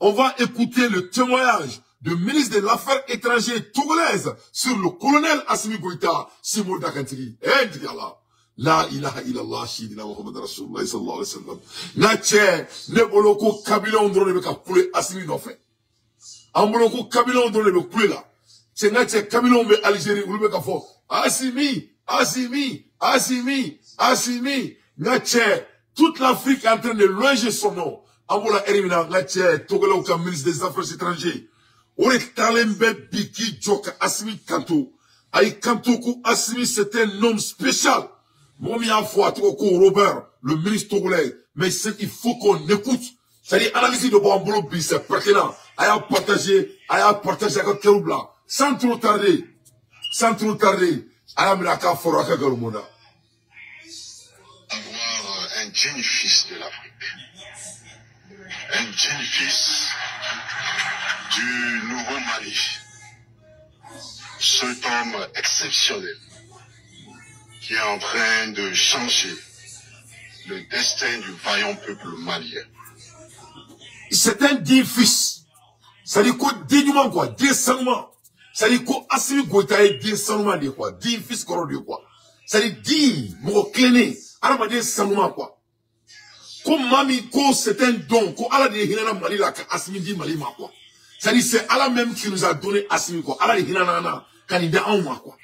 on va écouter le témoignage du ministre de l'Affaires étrangères togolaise sur le colonel Assimi Goïta, Simo Dakantigi. Eh, Allah. La ilaha illallah, Shidina Muhammad Rasulullah sallallahu alayhi wa sallam. Nache, ne boloko Kabila on drone beka poule Assimi n'en fait. En boloko Kabila on drone beka poule là. C'est nache Kabila on be Algérie, ou beka fo. Assimi, Assimi, Assimi, Assimi. Nache, toute l'Afrique est en train de loger son nom. En bola erimina, nache, Togola ou comme ministre des Affaires étrangères. Ore talembe biki joka Assimi Kanto. Aïe Kanto ko Assimi c'est un homme spécial. Mon mien fois, Robert, le ministre togolais, mais il faut qu'on écoute. C'est-à-dire, analyser de Bamboulou, c'est pertinent. À partager avec Keroubla. Sans trop tarder, à Miraka Foraka Galumona. Avoir un digne fils de l'Afrique. Un digne fils du nouveau Mali. Cet homme exceptionnel qui est en train de changer le destin du vaillant peuple malien. C'est un digne fils. Ça dit quoi, dignement quoi, décemment. Ça dit quoi, Assimi Goïta est décemment de quoi, digne fils de quoi. Ça dit digne, mon cléné, alors ma décemment quoi. Comme mami, ko c'est un don, ko ala de hinana Mali la, ka Assimi dit Mali ma quoi. Ça dit c'est Allah même qui nous a donné Assimi quoi, ala de hinana, candidat en moi quoi.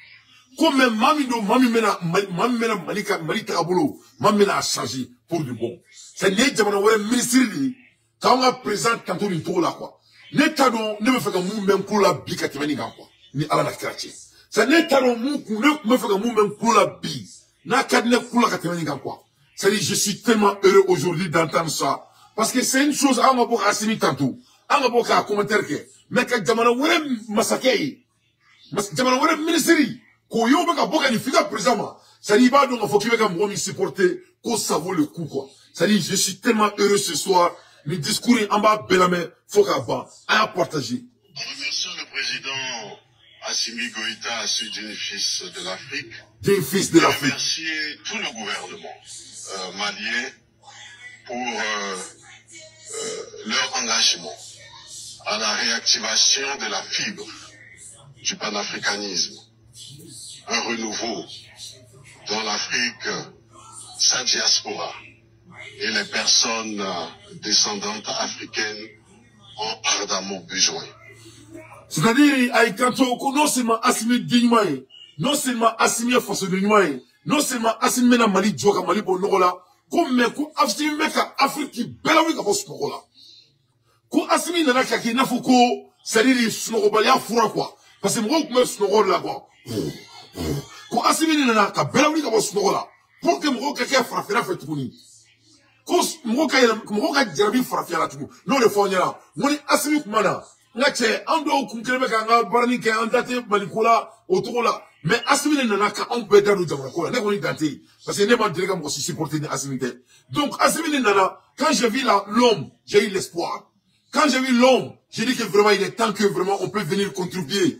Comme mami mena Mali Takabolo, mami mena a changé pour du bon. C'est né Jamana Were ministre li, quand on a présent kanto ni to la quoi. Ne tadon ne me fait que mou même pour la bi katemani quoi. Ni ala na quartier. C'est ne tadon mou ne me fait que mou même pour la bi. Na kadne pour la katemani quoi. C'est dit je suis tellement heureux aujourd'hui d'entendre ça parce que c'est une chose à ma boka Assimi Kanto. À ma boka commentaire que mais que Jamana Were masakei. Jamana Were ministre ko yo beka boka ni fika présentement ça dit ba donc faut qu'il beka mo mi supporter ko ça vaut le coup quoi ça dit je suis tellement heureux ce soir le discours en bas belame faut qu'à bas à partager. En remerciant le président Assimi Goïta, ce digne fils de l'Afrique, digne fils de l'Afrique, remercier tout le gouvernement malien pour leur engagement à la réactivation de la fibre du panafricanisme. Un renouveau dans l'Afrique, sa diaspora et les personnes descendantes africaines ont ardemment besoin. C'est-à-dire, non seulement Assimi dignement, non seulement Assimi force de dignement, non seulement Assimi mena Mali djoka Mali bonola, comme Assimi meka Afrique qui belawi ka bonola. Ko Assimi nana kaki nafuko, c'est-à-dire snorobalia fura quoi. Parce que moi comme snorola là quoi. Ko Assimi nana ka belawni ka bosno la pour que mo ka frafera fait tuni ko mo ka jarabi frafera tuni no le fonyala mo ni Assimi kumana ngache ando kunkelebe ka nga barani ke andate balikola otola mais Assimi nana ka on peut dans jamana ko ne ko ni dante parce que ne ma dire comme si supporter ni Assimi. Donc Assimi nana quand j'ai vu l'homme j'ai eu l'espoir. Quand j'ai vu l'homme j'ai dit que vraiment il est temps que vraiment on peut venir contribuer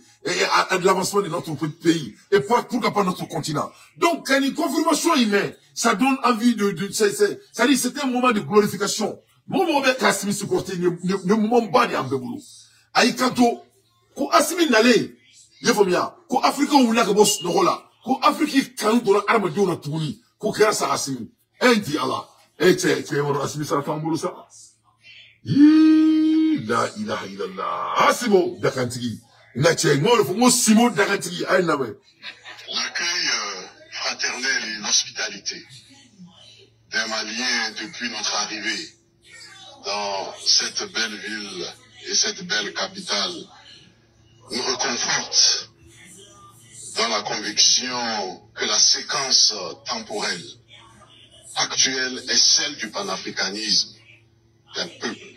à l'avancement de notre pays et pourquoi pas notre continent. Donc quand une confirmation humaine, ça donne envie ça dit c'est un moment de glorification. Mon moment Assimi supporter ne moment bas de ambebulu. Aïe kanto ko Assimi nale yefomia ko Afrique ou la boss nola ko Afrique kan do arme do na tuni ko grâce à Assimi. Enti Allah. Tu mon Assimi ça tambulu ça. La ilaha illallah. Assimo Dakantigi. L'accueil fraternel et l'hospitalité des Maliens depuis notre arrivée dans cette belle ville et cette belle capitale nous reconforte dans la conviction que la séquence temporelle actuelle est celle du panafricanisme d'un peuple.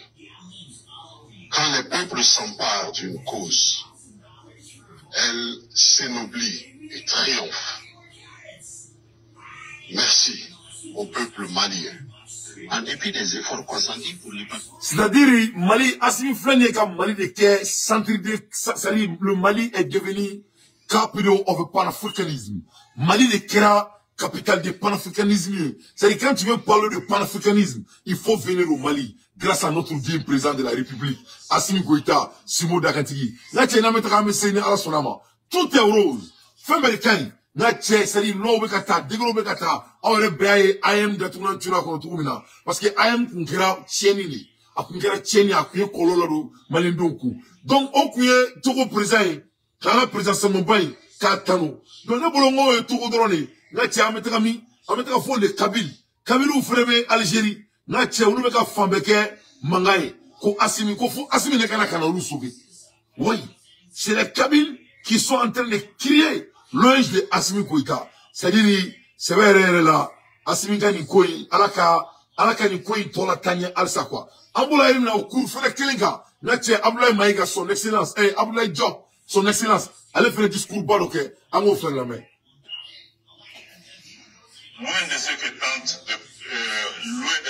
Quand les peuples s'emparent d'une cause, elle s'ennoblit et triomphe. Merci au peuple malien. En dépit des efforts consentis pour les peuples. C'est-à-dire, Mali, Assimi Flane comme Mali de Ké, le Mali est devenu capital of Pan-Africanisme. Mali de Kera, capitale du panafricanisme. C'est-à-dire, quand tu veux parler de panafricanisme, il faut venir au Mali, grâce à notre digne président de la République, Assimi Goïta, Simo Dakantigi. Là, tu es là, tout est rose. Fin américain, c'est-à-dire, l'obekata, déglobekata, on est bien, IM de tout le monde, parce que IM, on kira tienini, on kira tieni, on kira kololo, malindonku. Donc, on kira tout le président, quand le président Samombaï, Katano. Donc, le boulongo est tout drôle. Là, tu as mis un fond de Kabyle. Kabyle ou frère Algérie. Là, tu as mis un fambeke, mangaï. Ko Assimi, n'est qu'un canal sauvé. Oui. C'est les Kabyles qui sont en train de crier l'ange de Assimi Goïta. C'est-à-dire, c'est vrai, là, Assimi Gani Koi, Alaka ni Koi, Tola Tanya, Alsa quoi. Aboulaye Imna au cours, fait Kelinga. Là, tu as Aboulaye Maïga, son excellence. Aboulaye Diop, son excellence. Allez faire le discours baloke, à mon frère la main. Loin de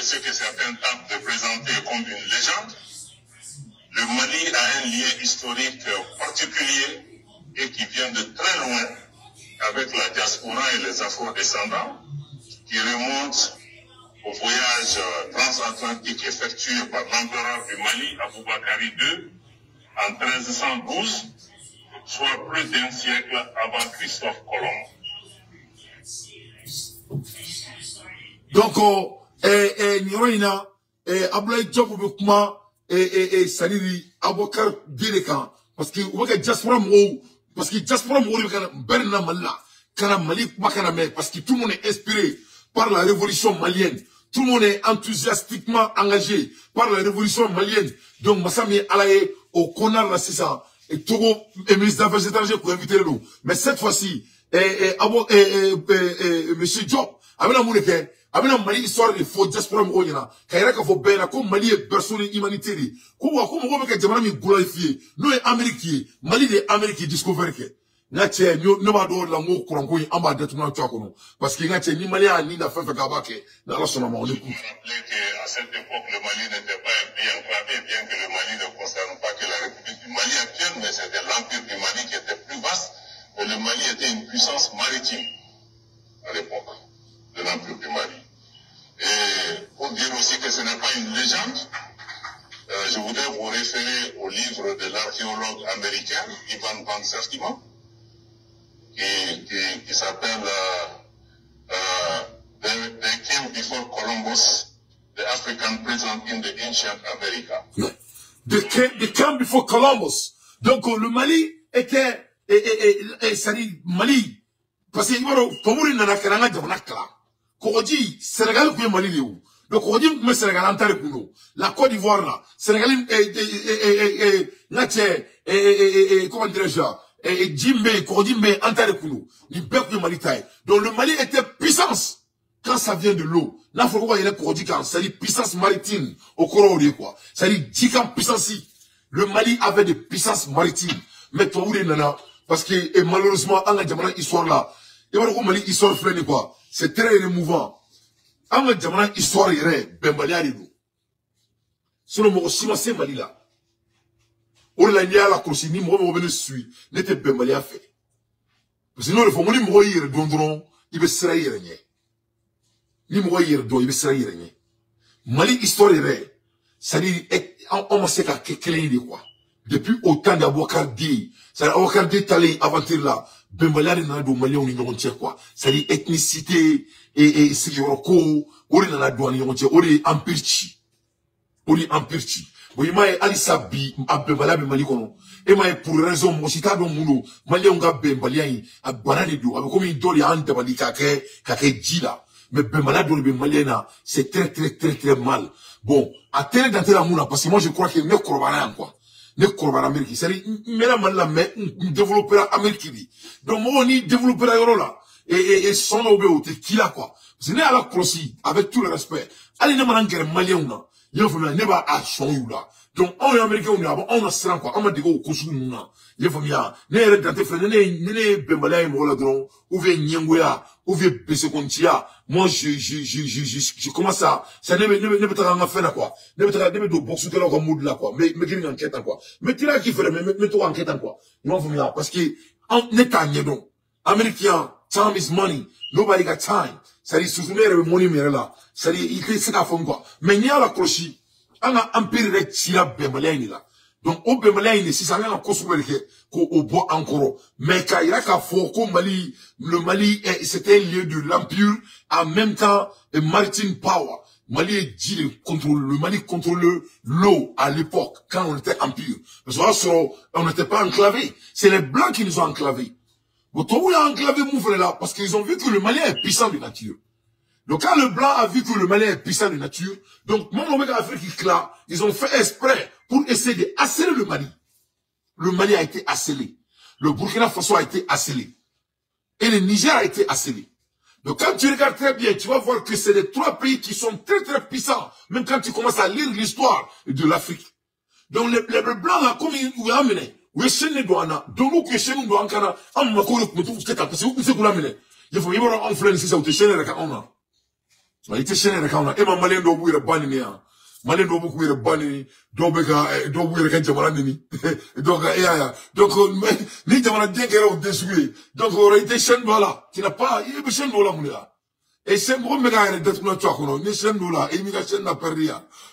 ce que certains tentent de présenter comme une légende, le Mali a un lien historique particulier et qui vient de très loin avec la diaspora et les afro-descendants qui remontent au voyage transatlantique effectué par l'empereur du Mali, Aboubakari II, en 1312, soit plus d'un siècle avant Christophe Colomb. Donc, Niroina, Ablaï Diop, Saliri, Abokar, Direka, parce que, vous voyez, diaspora Mou, parce que diaspora Mou, Berna Mala, Kana Mali, Makaname, parce que tout le monde est inspiré par la révolution malienne. Tout le monde est enthousiastiquement engagé par la révolution malienne. Donc, Massami Alaye, au Konar, là, c'est ça. Et Togo, et ministre des Affaires étrangères pour inviter nous. Mais cette fois-ci, monsieur Diop, avec la mouleke, avec la Mali, histoire de faux diaspora mouillana, Kaira Kafo Bena, comme Mali est personne humanitaire, comme on veut que Jamani glorifié, nous est américain, Mali est américain, discover que. Natie, nous va donner la mot courant, en bas de tout le monde, parce que Natie, ni Mali a ni la fin de Gabake, dans la sonnement, on écoute. Je rappelais qu'à cette époque, le Mali n'était pas bien enclavé, bien que le Mali ne concerne pas que la République du Mali actuelle, mais c'était l'Empire du Mali qui était plus vaste. Et le Mali était une puissance maritime à l'époque de l'Empire du Mali. Et pour dire aussi que ce n'est pas une légende, je voudrais vous référer au livre de l'archéologue américain Ivan Van Sertima, qui s'appelle They Came Before Columbus, the African Present in the Ancient America. They came before Columbus. Donc le Mali était c'est-à-dire Mali, parce que Tomori nana karanga jamana kala. Koroji Sénégal ku Mali le ou. Donc Koroji me Sénégal antare kuno. La Côte d'Ivoire là, Sénégal comment dirais-je? Jimbe, Koroji me antare kuno. Ni beku Mali taille. Donc le Mali était puissance quand ça vient de l'eau. Là faut voir il est Koroji quand c'est puissance maritime au Koroji quoi. C'est-à-dire Djikan puissance. Le Mali avait des puissances maritimes. Mais Tomori nana parce que, et malheureusement, en la histoire là, il y a une histoire frère quoi. C'est très émouvant. En la histoire, il y a Bembalia de nous. Sinon, moi aussi, c'est Mali là. On l'a dit à la course, ni moi, je suis, n'était Bembalia fait. Sinon, il faut que moi, je dondron, il va se rayer. Ni moi, je dois, il va se rayer. Mali, histoire, il y a, ça dit, on m'a dit qu'elle est quoi. Depuis autant d'Abouakar dit, c'est-à-dire Abouakar dit talé aventure là, Bembalia n'a do Mali on y quoi. C'est-à-dire ethnicité et Siguroko, on est dans la douane on est empirchi. On est empirchi. Oui, moi Alissa bi Bembalia Mali kono. Et moi pour raison moi si t'as don muno, Mali on ga Bembalia a banane do, avec comme il doli ante Mali kake djila. Mais Bembalia do Bembalia c'est très mal. Bon, à tel dans la mouna parce que moi je crois qu'il ne corobara quoi. Ne corobara Amérique, c'est-à-dire mais la mais développera Amérique. Donc moi on y développera euro là et son obéo te qui là quoi. Ce n'est à la crossi avec tout le respect. Allez ne m'en malien là. Il faut ne pas à son you là. Donc on est américain on a ça quoi. On m'a dit au kosu na. Il faut bien ne redante frère ne Bembalia mo là donc ou bien Nyengoya ou bien Besekontia. Moi, je commence à, ça ne me pas en faire, quoi. Ne me pas de boxe de la mood là, quoi. Mais, une enquête, quoi. Mais tu là qui fait, mais toi enquête, quoi. Non, vous parce que, en état, donc, Américain, Time is money. Nobody got time. Ça dit, souvenez le money mais là. Ça dit, il fait ça fond quoi. Mais il y a la crochi. On a empire rek tira bemalien là. Donc au bemalien si ça n'a construire ko au bois encore. Mais quand il a qu'à fort comme Mali, le Mali c'était un lieu de l'empire en même temps un maritime power. Mali le Mali contrôle l'eau à l'époque quand on était empire. Parce que on n'était pas enclavé. C'est les blancs qui nous ont enclavés. Bon, tout le monde a enclavé mon là parce qu'ils ont vu que le Mali est puissant de nature. Donc quand le blanc a vu que le Mali est puissant de nature, donc mon Omega Afrique là, ils ont fait exprès pour essayer de harceler le Mali. Le Mali a été harcelé. Le Burkina Faso a été harcelé. Et le Niger a été harcelé. Donc quand tu regardes très bien, tu vas voir que c'est les 3 pays qui sont très très puissants, même quand tu commences à lire l'histoire de l'Afrique. Donc les blancs là, comme ils ont amené, oui, c'est ne doit donc nous que chez nous doit encore, on m'a couru pour tout ce que parce que c'est pour l'amener. Il faut y avoir un influence ça ou te chaîner avec on a. Il te chaîner avec on a. Et ma malien doit bouillir bani hein. Malien doit beaucoup bouillir bani, doit bouillir quand jamana nini. Donc donc ni jamana déguerre au dessus. Donc on a été chaîne voilà, qui n'a pas, il est chaîne voilà mon gars. Et c'est bon mais gars d'être na toi kono, ni chaîne voilà, et mi ga chaîne na perdu.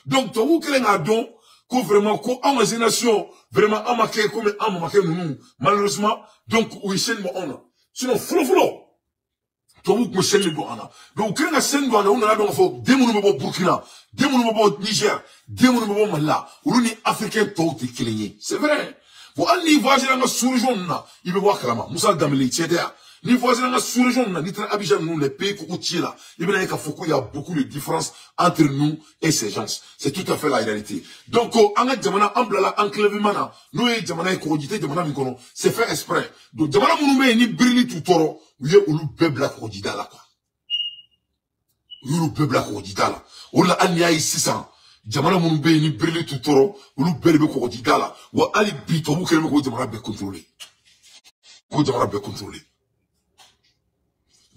Donc to vous créez un don ko vraiment ko imagination vraiment amaké comme amaké nous malheureusement donc oui chaîne mo on sinon flou to vous ko chaîne do ana donc créer chaîne do ana on a donc faut demonu mo Burkina demonu mo Niger demonu mo Mali ou ni africain to te cligner c'est vrai bon ali voyager dans la sous-région na il veut voir Kalama Moussa Dambélé tieda ni voyager dans la sous-région na ni tra Abidjan nous les pays ko là il veut dire qu'il y a beaucoup de différences entre nous et ces gens c'est tout à fait la réalité donc anga jamana amblala enclavement nous et jamana ko jité jamana mi kono c'est fait exprès donc jamana munu ni brili tout toro oui ulu bebla ko jida la quoi ulu bebla ko jida la wala anya 600 jamana munu be ni brili tout toro ulu belbe ko jida la wa ali bi to bu kelme ko jamana be contrôler ko jamana be contrôler.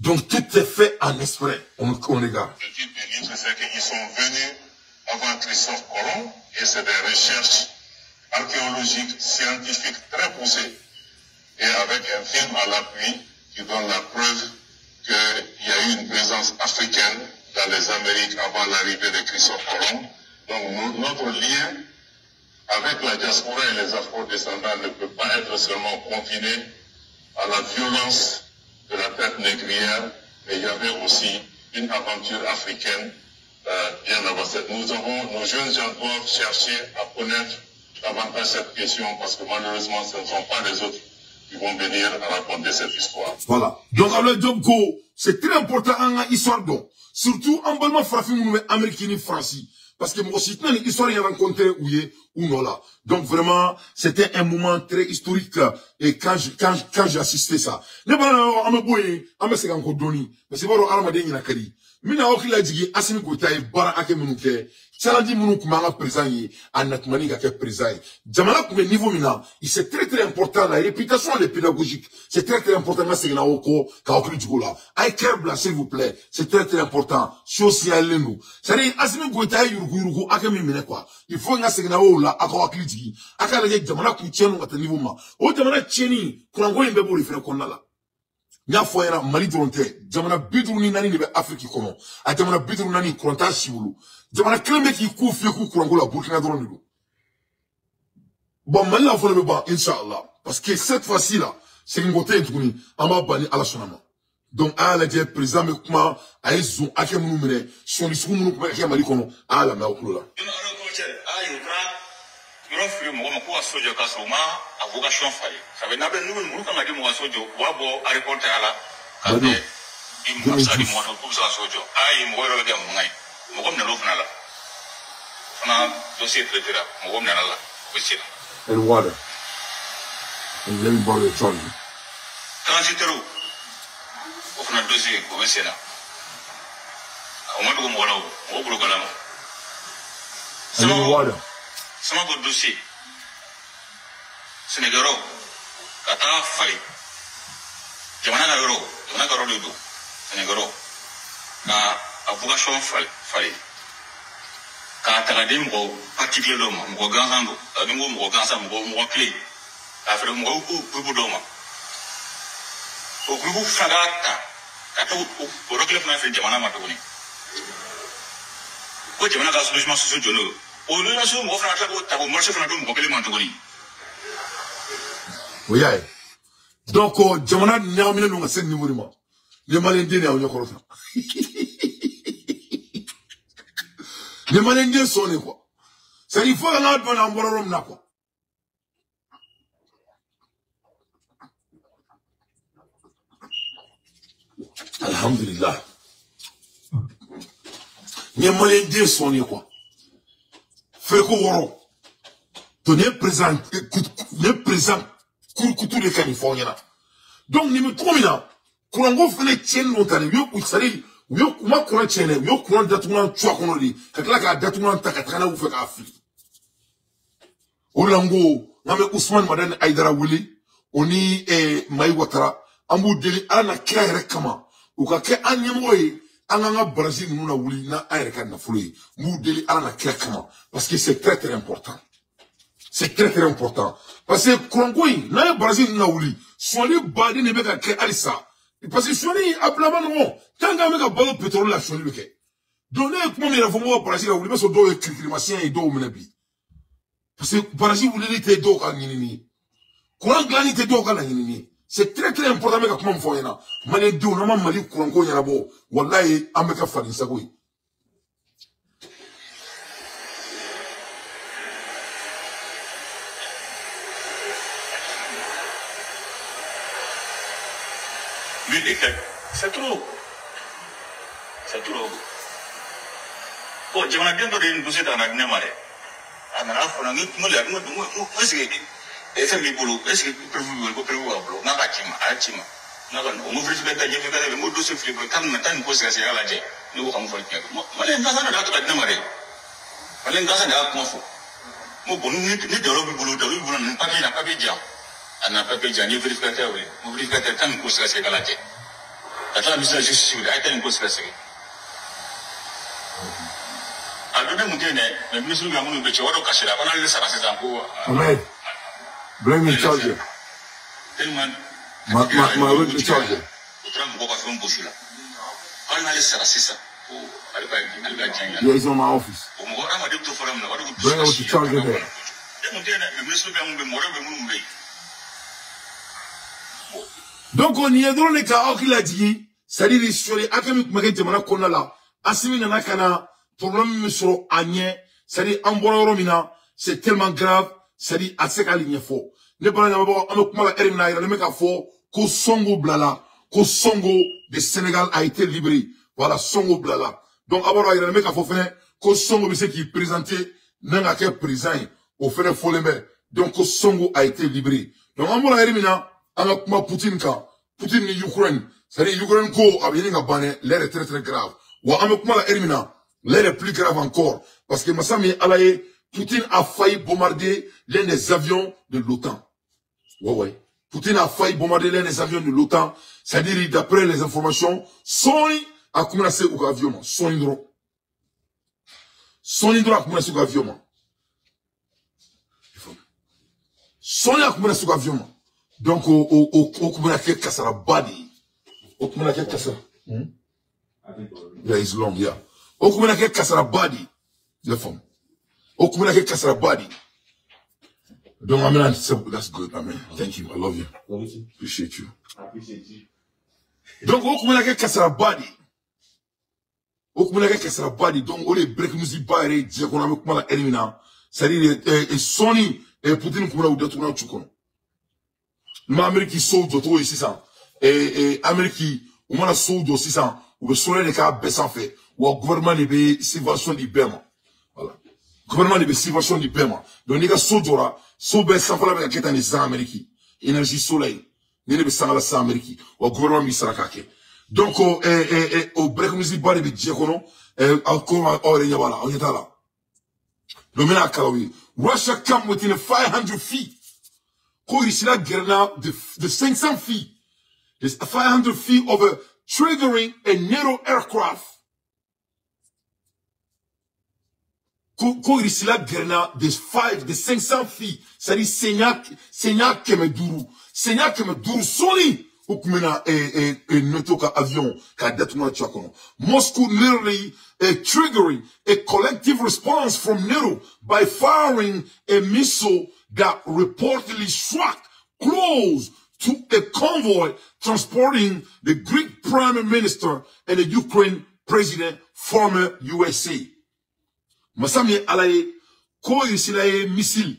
Donc tout est fait en esprit, on regarde. Le type de livre, c'est qu'ils sont venus avant Christophe Colomb et c'est des recherches archéologiques, scientifiques très poussées et avec un film à l'appui qui donne la preuve qu'il y a eu une présence africaine dans les Amériques avant l'arrivée de Christophe Colomb. Donc notre lien avec la diaspora et les afro-descendants ne peut pas être seulement confiné à la violence de la traite négrière, mais il y avait aussi une aventure africaine bien avancée. Nos jeunes gens doivent chercher à connaître davantage cette question parce que malheureusement, ce ne sont pas les autres qui vont venir à raconter cette histoire. Voilà. Donc, alors, c'est très important en histoire donc. Surtout en Balma Frafi, nous américains et français. Parce que moi aussi, une histoire, il a rencontré ou non là. Donc vraiment, c'était un moment très historique. Et quand j'ai assisté ça. Ne pas, on me boye, on me c'est encore donné. Mais c'est pas le il a kari. Mina okila digi, asimi kota e bara ake munuke. Chalandi munu kumanga présent yi, anatmani kake présent yi. Jamana kume niveau mina, c'est très très important, la réputation elle est pédagogique. C'est très très important, mais c'est na oko, ka okili djigo là. Aïe kerbla, s'il vous plaît. C'est très très important. Social nous. C'est-à-dire, asimi kota e yuruku, ake mimine quoi. Il faut nga c'est na ola, aka okili djigi. Aka la jamana kumtienu ata niveau ma. O jamana tieni, kurango yimbe boli fere konnala. Nya foyera Mali donte jamana bidru ni nani be Afrique kono a jamana bidru nani konta shibulu jamana kleme ki ku fi ku kurangola Burkina dron ni bon Mali la fole be ba inshallah parce que cette fois-ci là c'est une côté tuni amba bani ala sonama donc ala je président me kuma aizu ake munu mene son discours munu kuma ke Mali kono ala na okulola L'offre mo ko asojo ka so ma avocation fale ça veut dire ben nous nous quand mo asojo wa bo a reporter ala ka de im sa di mo ko so asojo ai mo ro ga mo ngai mo ko na lo fana la fana dossier traité là mo ko na la ko ci and water and let me borrow your trolley transitero ko fana dossier ko sena o mo ko mo wala mo ko kala mo and water sama go dossier Sénégaro kata fali jamana garo le do Sénégaro ka avocation fali ka tagadim go particulier do mo ganzando mo mo ganza mo clé ka fere mo ko do ma au groupe Fagata, au Rocle Fnafe Jamana Matoni. Au Jamana Logement Social, au Logement of Nata, au marché Fanatum, au Kelly Mantoni. Oui, donc, Jamana n'a pas eu un niveau. Les Malindiens n'ont pas eu les Malindiens sont quoi? Ça, il faut qu'on ait un bon homme, quoi. Alhamdulillah. Les Malindiens sont quoi? Fait qu'on tenez présent, couture les Californiens. Donc, nous me trouvons là. Quand on fait les tiennes, on a vu que ça dit, yo kuma kuna tiennes, yo kuna datuma chua kono di, kakla ka datuma takatana ou fait Afrique. Olango, ngame Ousmane Madan Aïdara Wili, oni Maï Ouattara, ambu deli ana kira yere kama, uka ke anyemoye, anganga Brazil nuna wuli na ayere na fulu, mbu deli ana kira kama, parce que c'est très très important. C'est très très important. Parce que Kourangoui, na Brazil nuna wuli, soigner badi ne beka ke alisa. Parce que Chouani a plein de tant qu'un mec a ballon de pétrole là, Chouani le quai. Donnez comment il a fait moi, Brésil, vous voulez mettre son dos avec climaticien et dos au menabi. Parce que Brésil, vous voulez dire dos à Nini. Courant glani te dos à Nini. C'est très très important, mec, à comment vous voyez là. Malé dos, non, Mali, courant go, y'abo. Wallahi, Ameka Fadin Sagoui. C'est trop. C'est trop. Bon, je m'en ai bien donné une douce dans la Gnamare. On a fait un autre est-ce que est-ce que vous pouvez voir, n'a pas Chima, on ouvre le bête à Jeffrey, le mot de ce flip, quand on attend une pause à la jet, nous avons fait un peu. Malin dans la Gnamare. Malin dans la Gnamare. Mon bon, nous de l'homme boulot, de l'homme, pas bien, pas bien. On n'a pas payé un vérificateur, on vérificateur tant que ça c'est galagé. Attends, monsieur, je suis sûr, attends une pause à la alors, le ministre de la Mouniou, tu vas cacher la banane, ça va se faire. Ahmed, bring me charger. My road to charger. Yeah, it's on my office. Bring out the charger there. Donc, on y est dans les cas où il a dit, c'est-à-dire, sur les académiques, Maguette, qu'on a là, Assimi Nanakana, problème sur Agnès, c'est-à-dire, en bon romina, c'est tellement grave, c'est-à-dire, à ce qu'à ligne faux. Ne parlons d'abord, on a comment la Erimna, le mec a faux, qu'au Songo Blala, qu'au Songo de Sénégal a été libéré. Voilà, Songo Blala. Donc, d'abord, il y a le mec a faux fait, qu'au Songo, c'est qui est présenté, n'a pas qu'un présent, au fait, faut le mettre. Donc, qu'au Songo a été libéré. Donc, en bon la Erimna, on a comment Poutine ka, Poutine ni Ukraine, c'est-à-dire, Ukraine ko, a bien gagné, l'air est très très grave. Ou on a comment la Erimna, l'air est plus grave encore. Parce que Massami Alaye, Poutine a failli bombarder l'un des avions de l'OTAN. Ouais. Poutine a failli bombarder l'un des avions de l'OTAN. C'est-à-dire, d'après les informations, Sony a commencé au avion. Sony a commencé au avion. Sony a commencé au avion. Donc, au commencé à body. Au commencé à yeah, it's long, yeah. Au commencé à body. The phone. Au commencé à body. Donc, I mean, that's good, I mean. Thank you, I love you. Appreciate you. Donc, au commencé à body. Au commencé à body. Donc, on les break music barré, dire qu'on a mis comment la élimina. C'est-à-dire, Sony, et Poutine, comment on a eu d'autres, on a eu mais Amérique saute d'autres ici, ça. Et Amérique, au moins la saute aussi, ça. Ou le soleil n'est qu'à baisser en fait. Ou le gouvernement n'est subvention du paiement. Voilà. Le gouvernement n'est subvention du paiement. Donc, les gars saute d'aura, saute baisser en fait avec la quête en Amérique. Énergie soleil. N'est pas sans la Amérique. Ou le gouvernement n'est pas sans donc, au break music bar, il dit qu'on encore, on est là. Le mena à Kalawi. Russia come within 500 feet. Quand il s'est là, de 500 feet. There's 500 feet of triggering a NATO aircraft. Quand il s'est là, de 500 feet. C'est-à-dire, Seigneur Kemeduru. Seigneur Kemeduru, Sony. Okumena notoka avion ka detuna chakono. Moscow literally triggering a collective response from NATO by firing a missile that reportedly struck close to a convoy transporting the Greek Prime Minister and the Ukraine President, former USA. Masami alaye ko isilaye missile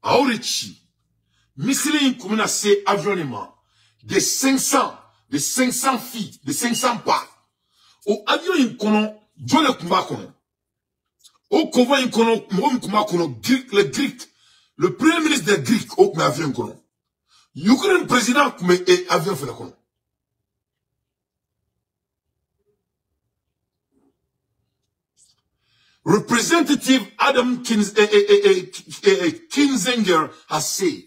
aurichi missile kumina se avionnement de 500 feet, de 500 pas. Au avion inkono jole kumba kono. Au convoi inkono mo kumba kono le Greek, le premier ministre des Greeks au avion kono. Ukraine président kume avion fela kono. Representative Adam Kinzinger has said,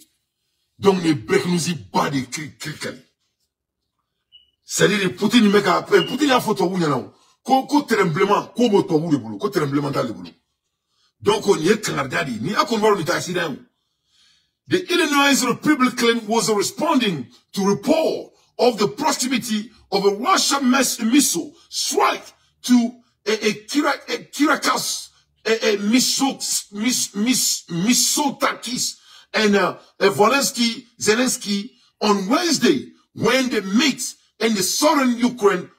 donc les break nous y bat des cris. C'est-à-dire, Poutine a photo où il y a là. Ko tremblement, ko moto où le boulot, ko tremblement dans le boulot. Donc on y est canardadi, ni a qu'on va le accident. The Illinois Republican was responding to report of the proximity of a Russian missile strike to Kyrgyz, Mitsotakis, and Zelensky on Wednesday when they meet in the southern Ukraine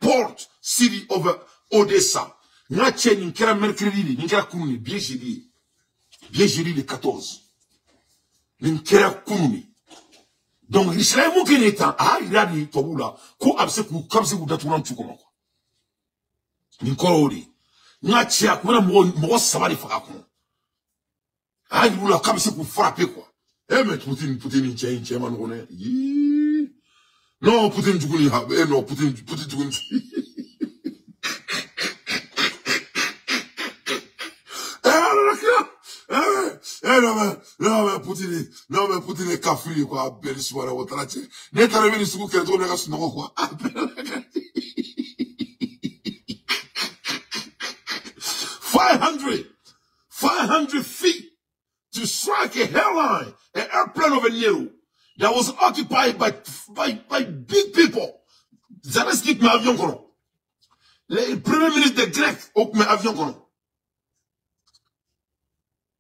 port city of Odessa. Ngache ninkera mercredi, ninkera kununi, bien jeudi le 14. Ninkera kununi. Donc l'Israël mouken étant, il a dit, Toboula, ko abse kou, comme si vous datounan tout comment. Ninkorori. Ngache akouna mou sabali fakakoun. Ah, il voulait comme si vous frappez quoi. Eh, mais Poutine, tient, man, on est. Non, Poutine, tu connais, eh, non, Poutine, tu connais. Non, mais Poutine est cafri, quoi, belle soirée, au traité. N'est arrivé, les secours, qu'elle trouve, les gars, quoi. 500 feet. To strike a airline, an airplane over NATO that was occupied by big people. Zelensky me avion kono. Le premier ministre des Grecs me avion kono.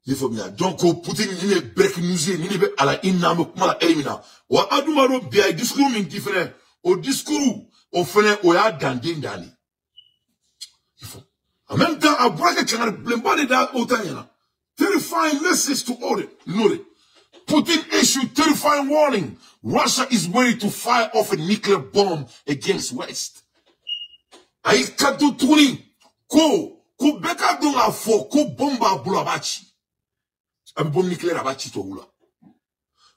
Il faut bien. Donc, Poutine, il est break news, il est à la inna, mala elimina. Wa adumaro bien, discours min différent. Au discours, au fait, au ya dandin dani. Il faut. En même temps, à braquer, tu as blembé da autant yana. Terrifying message to order. Note. Putin issued terrifying warning. Russia is ready to fire off a nuclear bomb against West. Aïe kato touni. Ko beka donga fo, ko bomba bula bachi. Abi bom nuclear abachi to hula.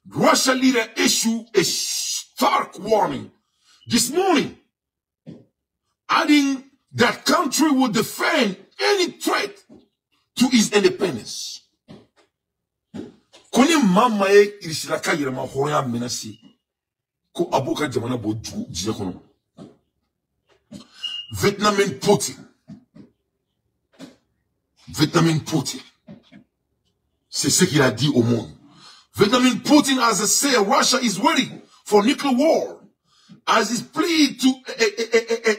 Russia leader issued a stark warning this morning, adding that country would defend any threat to his independence. Kone mama ye irishiraka yirama horoya menasi. Ko aboka jamana bo jiya kono. Vietnamese Putin. C'est ce qu'il a dit au monde. Vietnamese Putin has said Russia is ready for nuclear war as his plea to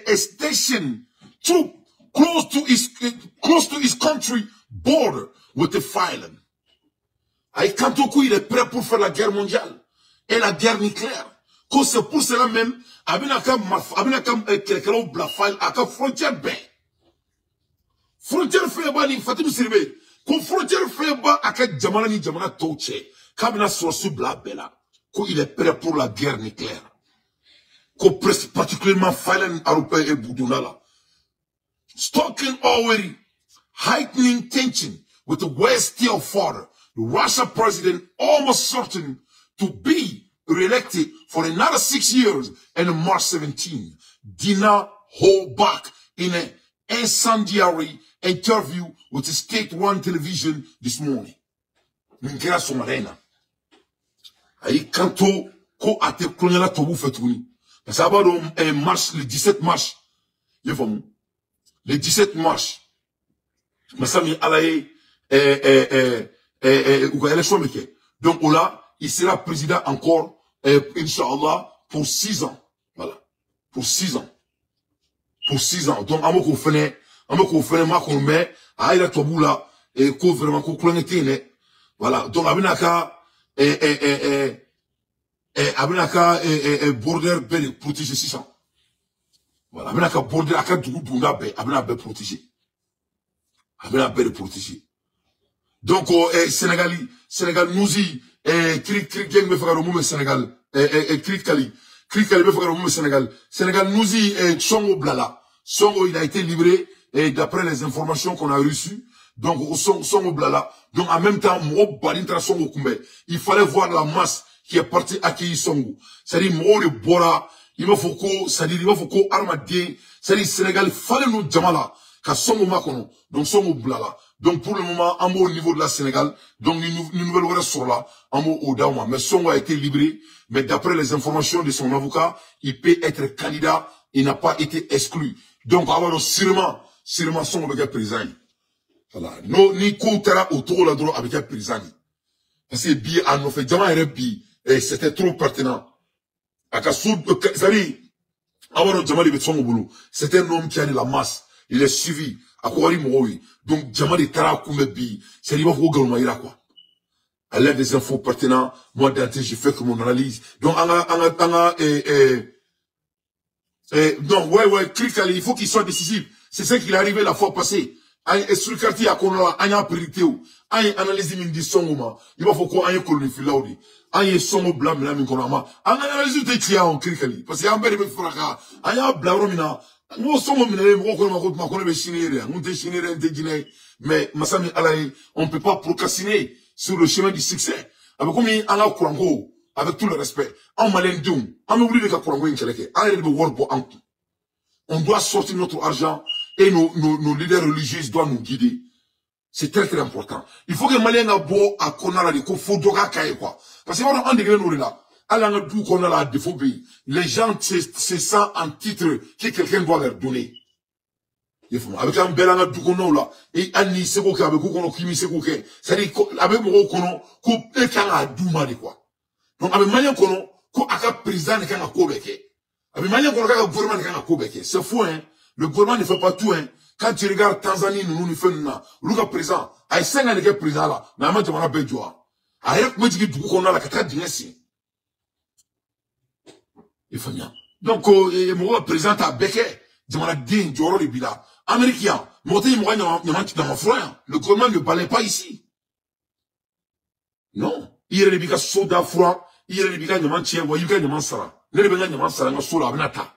a station troop close to his country border with the Finland. Aïe, quand il est prêt pour faire la guerre mondiale et la guerre nucléaire, que c'est pour cela même, abinakam quelqu'un bla file à la frontière ben. Frontière fait ba ni Fatou Sirbe, que frontière fait ba à la jamana touche, kabina sosu bla bela, qu'il est prêt pour la guerre nucléaire. Que particulièrement Finland, Europe et Boudunala. Stalking already heightening tension with the West still further. The Russian president almost certain to be re-elected for another 6 years and on March 17 did not hold back in an incendiary interview with the state-run television this morning. Ninkera Somarena. Aïe kanto ko ate kolonyala tobu fetouni. Parce que le 17 mars, le 17 mars, Massami Alaye, donc là, il sera président encore, Inch'Allah, pour 6 ans. Voilà. Pour 6 ans. Pour 6 ans. Donc, amoko fene, ma qu'on met, aïla toboula, et ko vraiment ko klonetine. Voilà. Donc, abinaka, border bel protéger 600. Voilà. Abinaka border, aka dunda be, abina be protéger. Abina be protéger. Donc, Sénégal, nous-y, Krik Gang me fera le Sénégal, Krik Kali me fera le Sénégal. Sénégal, nous-y, Songo Blala. Songo, il a été livré, d'après les informations qu'on a reçues. Donc, Songo Blala. Donc, en même temps, Mo Balintra Songo Koumbe. Il fallait voir la masse qui est partie accueillir Songo. C'est-à-dire, Mo le Bora, il me faut qu'on armadé. C'est-à-dire, Sénégal, il fallait nous Djamala. Ka Songo Makono. Donc, Songo Blala. Donc, pour le moment, en au niveau de la Sénégal, donc, une nouvelle voie sur là, en au Daouma. Mais Songo a été libéré. Mais d'après les informations de son avocat, il peut être candidat. Il n'a pas été exclu. Donc, alors, sûrement, Songo avec un président. Voilà. No, ni koutera autour la droite avec un président. Parce que bi, en fait, Djama Rebi, c'était trop pertinent. Akasoud, c'est-à-dire, alors, Djama Rebi Songo Boulou, c'est un homme qui a de la masse. Il est suivi. Akwari Moui. Donc, Djama de Tara Koumebi, c'est l'imam pour Galmaïra, quoi. À l'aide des infos pertinentes, moi, d'anté, j'ai fait que mon analyse. Donc, donc, ouais, Krikali, il faut qu'il soit décisif. C'est ça qu'il est arrivé la fois passée. Sur le quartier, à Konola, il y a un priorité, il y a analyse de Songo, il va faut qu'on ait colonie filaudi. Il y a Songo blanc, mais là, il y a analyse de Tia en Krikali. Parce qu'il y a un bel fracas, il y a un blanc, nous sommes mais Massami Alaï, on ne peut pas procrastiner sur le chemin du succès. Avec comme il a Kourango, avec tout le respect, en malin doum, en oublie de Kourango in Chaleke, on doit sortir notre argent et nos leaders religieux doivent nous guider. C'est très très important. Il faut que les Maliens aient à Konara, il faut doga kaye quoi. Parce que on degré nous là. Qu'on a la défaut pays. Les gens se sentent en titre que quelqu'un doit leur donner. Avec un bel angle du kono là, et Annie Sekoke avec Kono Kimi Sekoke, c'est-à-dire avec mon kono, qu'on peut qu'à douma de quoi. Donc avec manière kono, qu'on a président de qu'à Kobeke. Avec manière kono qu'à gouvernement de qu'à Kobeke. C'est fou hein. Le gouvernement ne fait pas tout hein. Quand tu regardes Tanzanie, nous faisons là, le président, à 5 ans de président là, n'a pas de mana bejoa. Avec moi qui du kono la kata dinesi. Donc, mon président a béqué, demanda din, Joro de Bila. Américain, monté, moi, dans mon frère. Le gouvernement ne parlait pas ici. Non. Il y a des bika soda froid, il y a des bika de tien, il y a des mansara. Les bika de mansara, n'a sola, benata.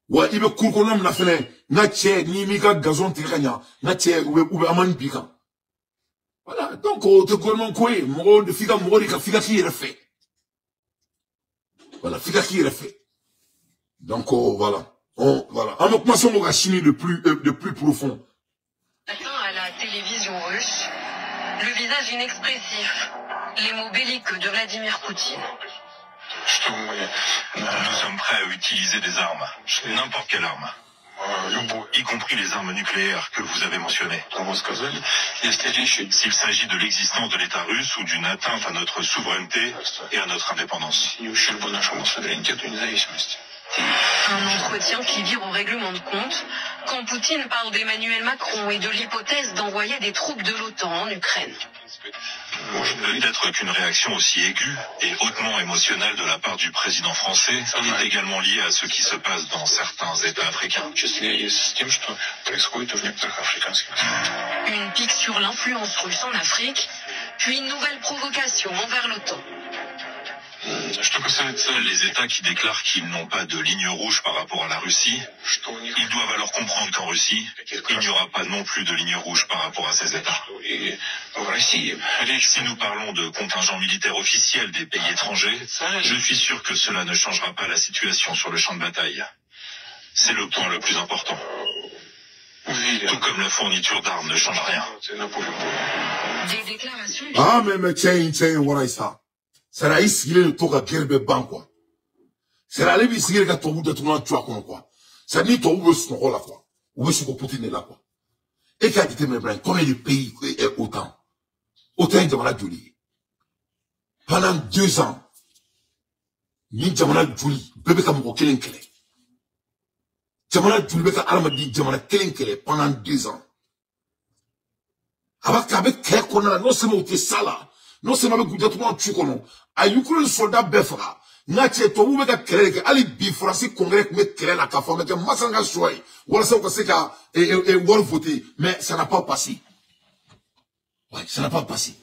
Ouais, il veut qu'on n'a fait, n'a tien, ni mika gazon tirania, n'a tien, ou aman bika. Voilà. Donc, le gouvernement, quoi, mon de figa, qui est fait. Voilà, fika qui est fait. Donc, voilà. Voilà. En commençant à chiner de plus profond. À la télévision russe, le visage inexpressif, les mots belliqueux de Vladimir Poutine. Nous sommes prêts à utiliser des armes, n'importe quelle arme, y compris les armes nucléaires que vous avez mentionnées. S'il s'agit de l'existence de l'État russe ou d'une atteinte à notre souveraineté et à notre indépendance. Un entretien qui vire au règlement de compte quand Poutine parle d'Emmanuel Macron et de l'hypothèse d'envoyer des troupes de l'OTAN en Ukraine. Peut-être qu'une réaction aussi aiguë et hautement émotionnelle de la part du président français est également liée à ce qui se passe dans certains États africains. Une pique sur l'influence russe en Afrique, puis une nouvelle provocation envers l'OTAN. Les États qui déclarent qu'ils n'ont pas de ligne rouge par rapport à la Russie, ils doivent alors comprendre qu'en Russie, il n'y aura pas non plus de ligne rouge par rapport à ces États. Si nous parlons de contingents militaires officiels des pays étrangers, je suis sûr que cela ne changera pas la situation sur le champ de bataille. C'est le point le plus important. Tout comme la fourniture d'armes ne change rien. Des déclarations... Ah, mais tiens, voilà ça. C'est la isigile de toka gerbe ban quoi. C'est la lebi isigile ka tobu de tourna tua quoi. C'est ni tobu ce qu'on là quoi. Ou ce qu'on Poutine là quoi. Et quand tu me prends combien de pays est autant de malades. Pendant 2 ans, ni jamana juli bébé ka moko kelen kele jamana juli beka alamadi jamana kelen kele pendant 2 ans avec kele kona non seulement te sala non seulement avec goudatou tu kono a Ukraine soldat befra na che to wu beka kele ke ali bi français congrès me kele la ka forme ke masanga choy wala ça ko se ka wor voter mais ça n'a pas passé. Ouais, ça n'a pas passé.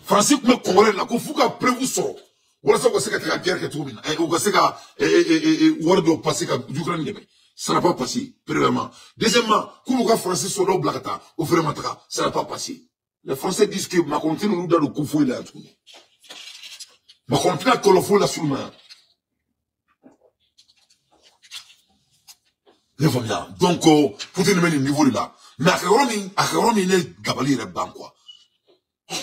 Français me congrès la ko fuka prévu so wala ça ko se ka ta guerre ke tout mina et ko se ka wor do passer ka Ukraine debe. Ça n'a pas passé, premièrement. Deuxièmement, comme les Français sont là, au vraiment, ça n'a pas passé. Les Français disent que ma continue nous donne le coup fouille là. Ma continue que le fouille là sous le main. Donc, pour te mettre le niveau là. Mais à Kéromi, il est gabali le banc, quoi.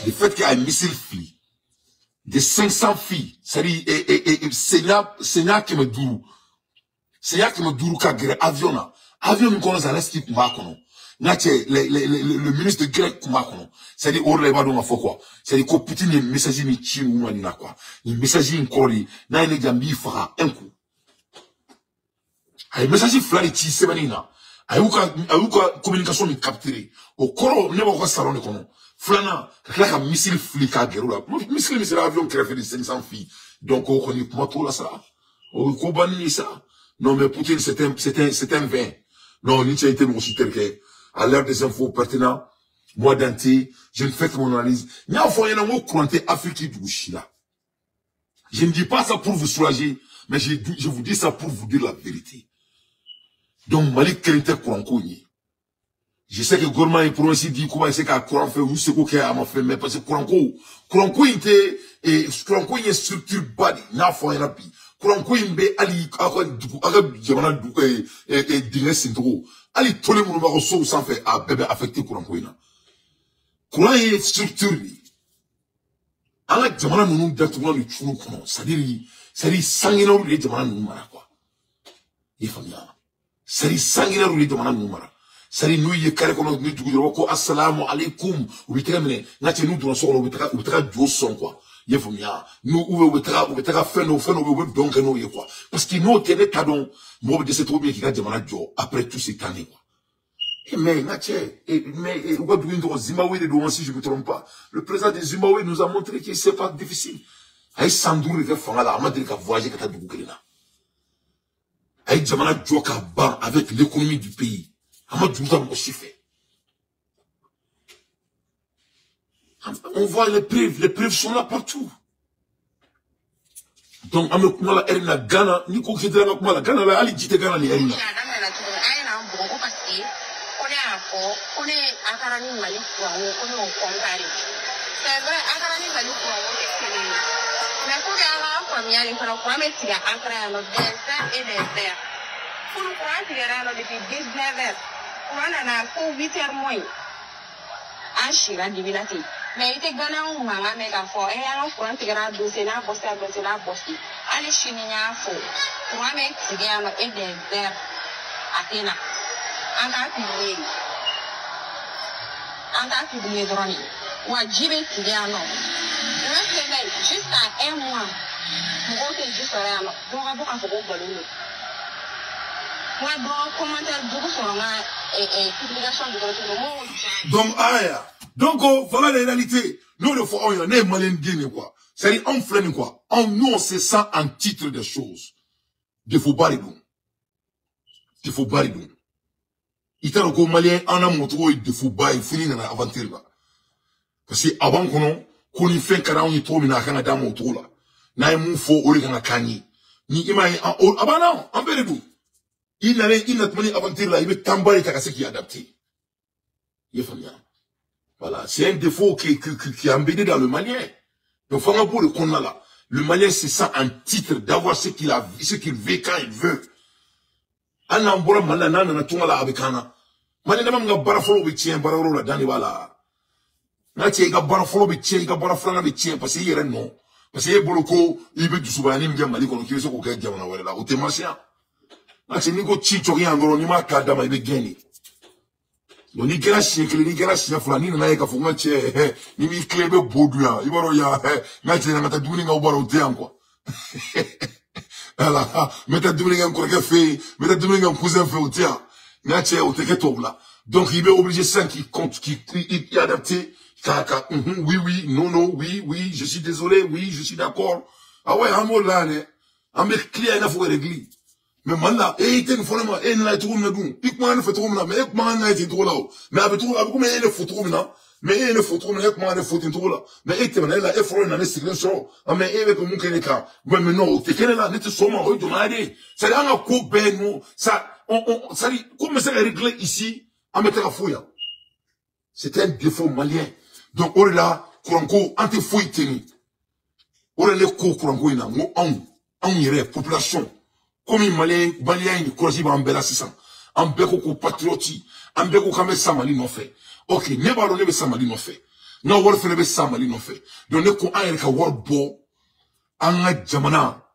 Le fait qu'il y a un missile fli, de 500 filles, c'est-à-dire, Seigneur qui me doux. C'est là que me duru ka gere avion na. Avion mi kono za resti kuma kono. Ngache le ministre grec kuma kono. C'est dit orle ba do ma foko. C'est dit ko Poutine ni message ni chinu mani na kwa. Ni message ni kori na ile jambi fara un coup. Ay message flari chi semanina. Ayuka communication mi capturer. O koro ne ba ko salon kono. Flana ka missile flika gere la. Missile avion qui fait 500 filles. Donc on connaît pas tout là ça. O ko bani ça. Non, mais Poutine, c'est un vain. Non, Nietzsche a été mon tel que, à l'heure des infos pertinentes, moi d'anté, je ne fais que mon analyse. Il y a un foyer dans mon courant Afrique du Chila. Je ne dis pas ça pour vous soulager, mais je vous dis ça pour vous dire la vérité. Donc, Malik Kelinte courant Kouni. Je sais que Gourmand est pour ainsi dire comment c'est qu'à courant fait, ou c'est quoi qu'il a fait, mais parce que courant Kouni était, et courant Kouni est structure body, n'a foyer rapide. Courant Koimbe Ali jamana dingue sintro Ali tole mu ba so sans fait à bébé affecté courant Koina. Courant est structure ni. Ala jamana nunu datuma ni chunu kono. C'est-à-dire sangina ru le jamana nunu mara quoi. Il faut bien. C'est-à-dire sangina ru le jamana nunu mara. C'est-à-dire nous y kare kono ni dugu ko assalamu alaikum ou bitemene ngati nous do so ou tra do son quoi. Nous, ou faire donc, quoi. Parce qu'il nous tenait cadon, moi, de cette bien qui a demandé après tous ces années, quoi. Mais, Zimbabwe, si je ne me trompe pas, le président de Zimbabwe nous a montré que c'est pas difficile. Aïe, Sandou, le fait, la madre qui a voyagé, qui a dit, aïe, Jamana Djoka ban avec l'économie du pays. Amadou, aussi fait. On voit les preuves sont là partout. Donc, on me la Erina Ghana, ni ko kidra na kuma la Ghana la ali jite Ghana ni Erina. Mais il était gagné un manga méga fort. Et un front qui a dossier là, bossé. Allez, chinois fort. Pour un mec qui vient et des verres. Athéna. En tant que publié drone. Ou à Jibé qui vient non. Juste à un mois. Mon côté juste rien. Donc, on va beaucoup de ballons. Moi, donc, commentaire beaucoup sur la publication de votre Donc, aya. Donc, voilà la réalité. Nous, le fois, on est malin guiné, quoi. C'est-à-dire, on freine, quoi. Nous, on se sent en titre des choses. Il faut baridou. Il faut baridou. Il t'a encore malien, on a montré, il faut baridou, fini dans l'aventure, là. Parce que, avant qu'on y fait, quand on y trouve, il y a un dame autour, là. Na y faux, on y a un cani. Ni imagine, ah bah non, en baridou. Il n'a pas dit aventure, là, il veut tambour, il qui est adapté. Il faut bien. Voilà, c'est un défaut qui est embêté dans le malien. Donc, faut pour le qu'on a là. Le malien, c'est ça un titre d'avoir ce qu'il veut quand il veut. Anna mbora malana na tunga la abekana. Malien n'a même bara follow be tien, bara rola dani wala. Na tie ga bara follow be tien, ga bara frana be tien, parce que yere non. Parce que boloko, il veut du soubani m'ga mali kono qui veut se koka diamana wala la. Ou te marchia. Na tie ni go chicho rien ngoro ni ma kadama ibe geni. Donc, ni gara chien fulani na yeka funga che ni mi klebe boduya ibaro ya na che na ta duni nga ubaro te quoi. Voilà, mettez dominer un collègue fait, mettez dominer un cousin fait au théâtre. N'a-t-il au théâtre là. Donc, il est obligé ça qui compte, qui adapté. Oui, oui, non, oui, je suis désolé, oui, je suis d'accord. Ah ouais, un mot là, un mec clé, il a faut régler. Mais maintenant, il était une fois là, il n'a pas trop de goût. Il m'a fait trop de mais il m'a été trop là. Mais avec trop, avec mais il faut trop maintenant. Mais il faut trop, mais il m'a fait trop là. Mais il était là, il faut une sélection. Mais il est comme un quelqu'un. Mais non, t'es quel là, n'était sûrement, oui, tu m'as dit. Ça dit, on a coupé, nous, ça dit, comme ça est réglé ici, on mettait la fouille. C'était un défaut malien. Donc, on est là, Kouranko, anti-fouille tenu. On est là, Kouranko, on irait, population. Comme les Maliens, ils croisent en bella 600. En beko patriote, en beko kame samali non fait. Ok, ne ba ne be samali non fait. Non, wor fene be samali non fait. Donc, ne ko an ka wor bo, an jamana,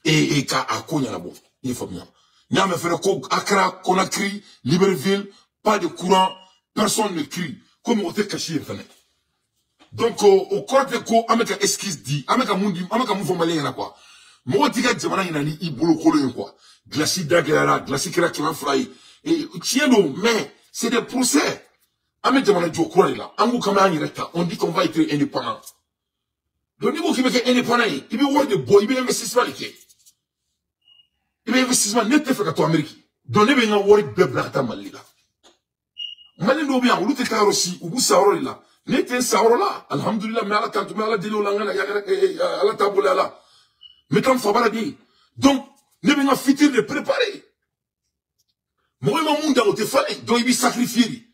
et ka akonya la bo. Il faut bien. N'a me fait ko Accra, Conakry, Libreville, pas de courant, personne ne crie. Comme on était caché, donc, au corps de ko, ameka esquisse dit, ameka mouvement malien na quoi. Moi, tiga jamana inani ibolo kolo quoi. Glacis d'agara, glacis kira kira fly. Et tiens donc, mais c'est des procès. Ameka jamana jo quoi là. Angu kama anireta. On dit qu'on va être indépendant. Le niveau qui est indépendant, il veut voir de boy, il veut investissement liqué. Il veut investissement net fait qu'à toi Amérique. Donc, il veut un word beblata malila. Malino bien, ou l'outil aussi, ou vous savez là. Net un savre là. Alhamdulillah, mais à la tante, mais à la délo langana, à la table là. Mais quand ça va bien. Donc, ne venons fitir de préparer. Moi, je m'en donne au fallait. Donc, il va sacrifier.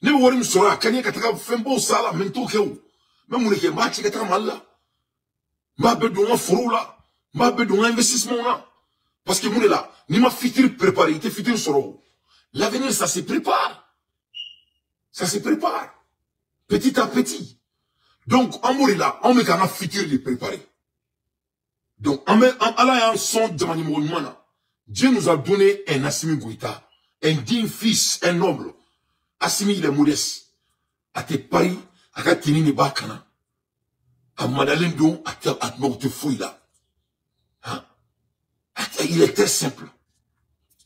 Ne me voyez pas, quand il y a quelqu'un qui fait un beau sala, mais tout que où. Même mon équipe, match qui est mal là. Ma besoin foro là. Ma besoin investissement là. Parce que mon est là. Ni ma fitir préparer, il te fitir sur l'avenir, ça se prépare. Ça se prépare. Petit à petit. Donc, en mourir là, on met quand même fitir de préparer. Donc, Allah est un son de Manimoumana. Dieu nous a donné un Assimi Goïta, un digne fils, un noble. Assimi, il est modeste. À tes paris, à Katini Nebakana. À Madeleine Don, à te fouille là. Il est très simple.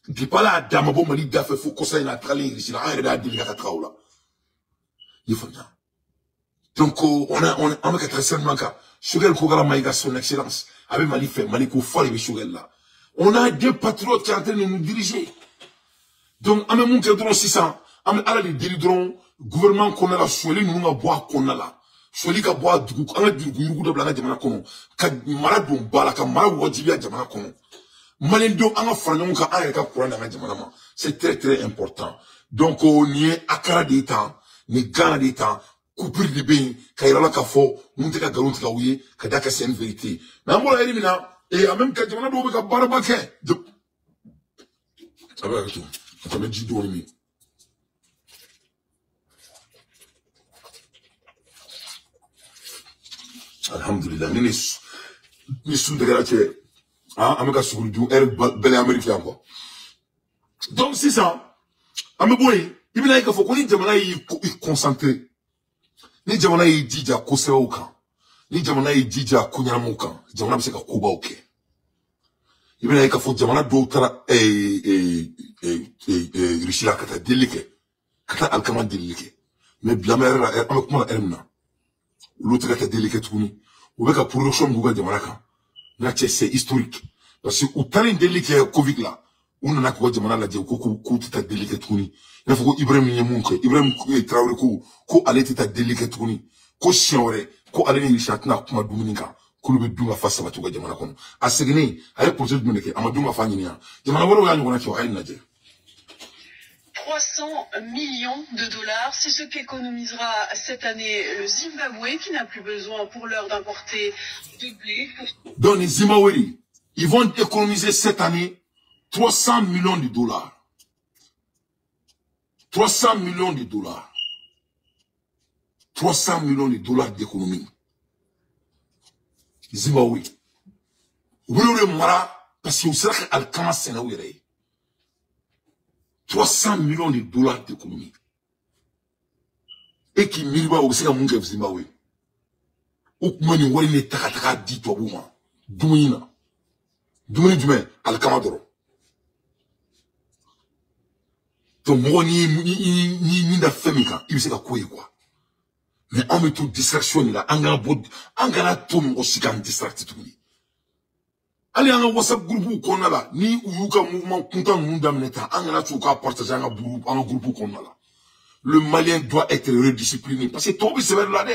Il n'est pas là, à Damabo Mali Dafé, faut qu'on s'aille à Tralé, ici, là, il est à Traoula. Il faut bien. Donc, on a très simplement qu'à, Shugel Kogara Maïga, son excellence. Avec Mali fait, Mali Koufal et Shugel là. On a des patriotes qui sont en train de nous diriger. Donc, à même temps, on 600, à même les délidrons, gouvernement qu'on a là, Choueli, nous avons boire qu'on a là. Choueli ka boire du coup, on a du goût de blana de manakono. Ka maradon bala, ka marad wajibia de manakono. Malendo, on a fragnon ka aïe ka courant de manama. C'est très, très important. Donc, on y est à cara des temps, ni gana des temps, coupure de bain, kairala ka fo, monte ka galon ka ouye, ka daka c'est une vérité. Mais on va éliminer, et en même temps, on a double ka barabake. Ah ben, tout. On va dit dormir. Alhamdulillah, ni sous de grâce. Ah, ameka sous du bel américain quoi. Donc c'est ça. Ameboy, il vient qu'il faut qu'on y jamana y concentrer. Ni jamana y dija kosewa ukan. Ni jamana y dija kunyama ukan. Jamana biseka kuba uke. Il vient qu'il faut jamana d'autres richila kata delike. Kata alkama delike. Mais blamera amekuma ermna. L'autre kata delike tuni. Ou beka production buga jamana kan. C'est historique. Parce que où t'as une délicat Covid là, on en a quoi jamana la dieu ko tita délicat tuni. Il faut que Ibrahim Yemunke, Ibrahim Traoré ko allait tita délicat tuni. Ko chiore, ko allait ni chatna kuma Dominica, ko le dunga face à batuga jamana kono. A segné, avec projet de Dominica, amadunga fanyina. Jamana wala wala ngona cho ayna je. 300 millions de dollars, c'est ce qu'économisera cette année le Zimbabwe, qui n'a plus besoin pour l'heure d'importer du blé. Dans les Zimbabwe, ils vont économiser cette année 300 millions de dollars. 300 millions de dollars. 300 millions de dollars d'économie. Zimbabwe. Vous le mara, parce que vous savez qu'Alkama Sénaouire. 300 millions de dollars d'économie. Et qui mille au Sénat Zimbabwe. Ou mani wari ne takataka dit toi bouma. Douina. Dumuni dume alkama doro. To mo ni da femika, il se ka koyi quoi. Mais on met toute distraction là, angana tout mo sikan distracté tout ni. Ali anga WhatsApp groupe ko na la, ni uyuka mouvement content munda meneta, angana tu ka partager anga groupe ko na la. Le Malien doit être rediscipliné parce que tout c'est là.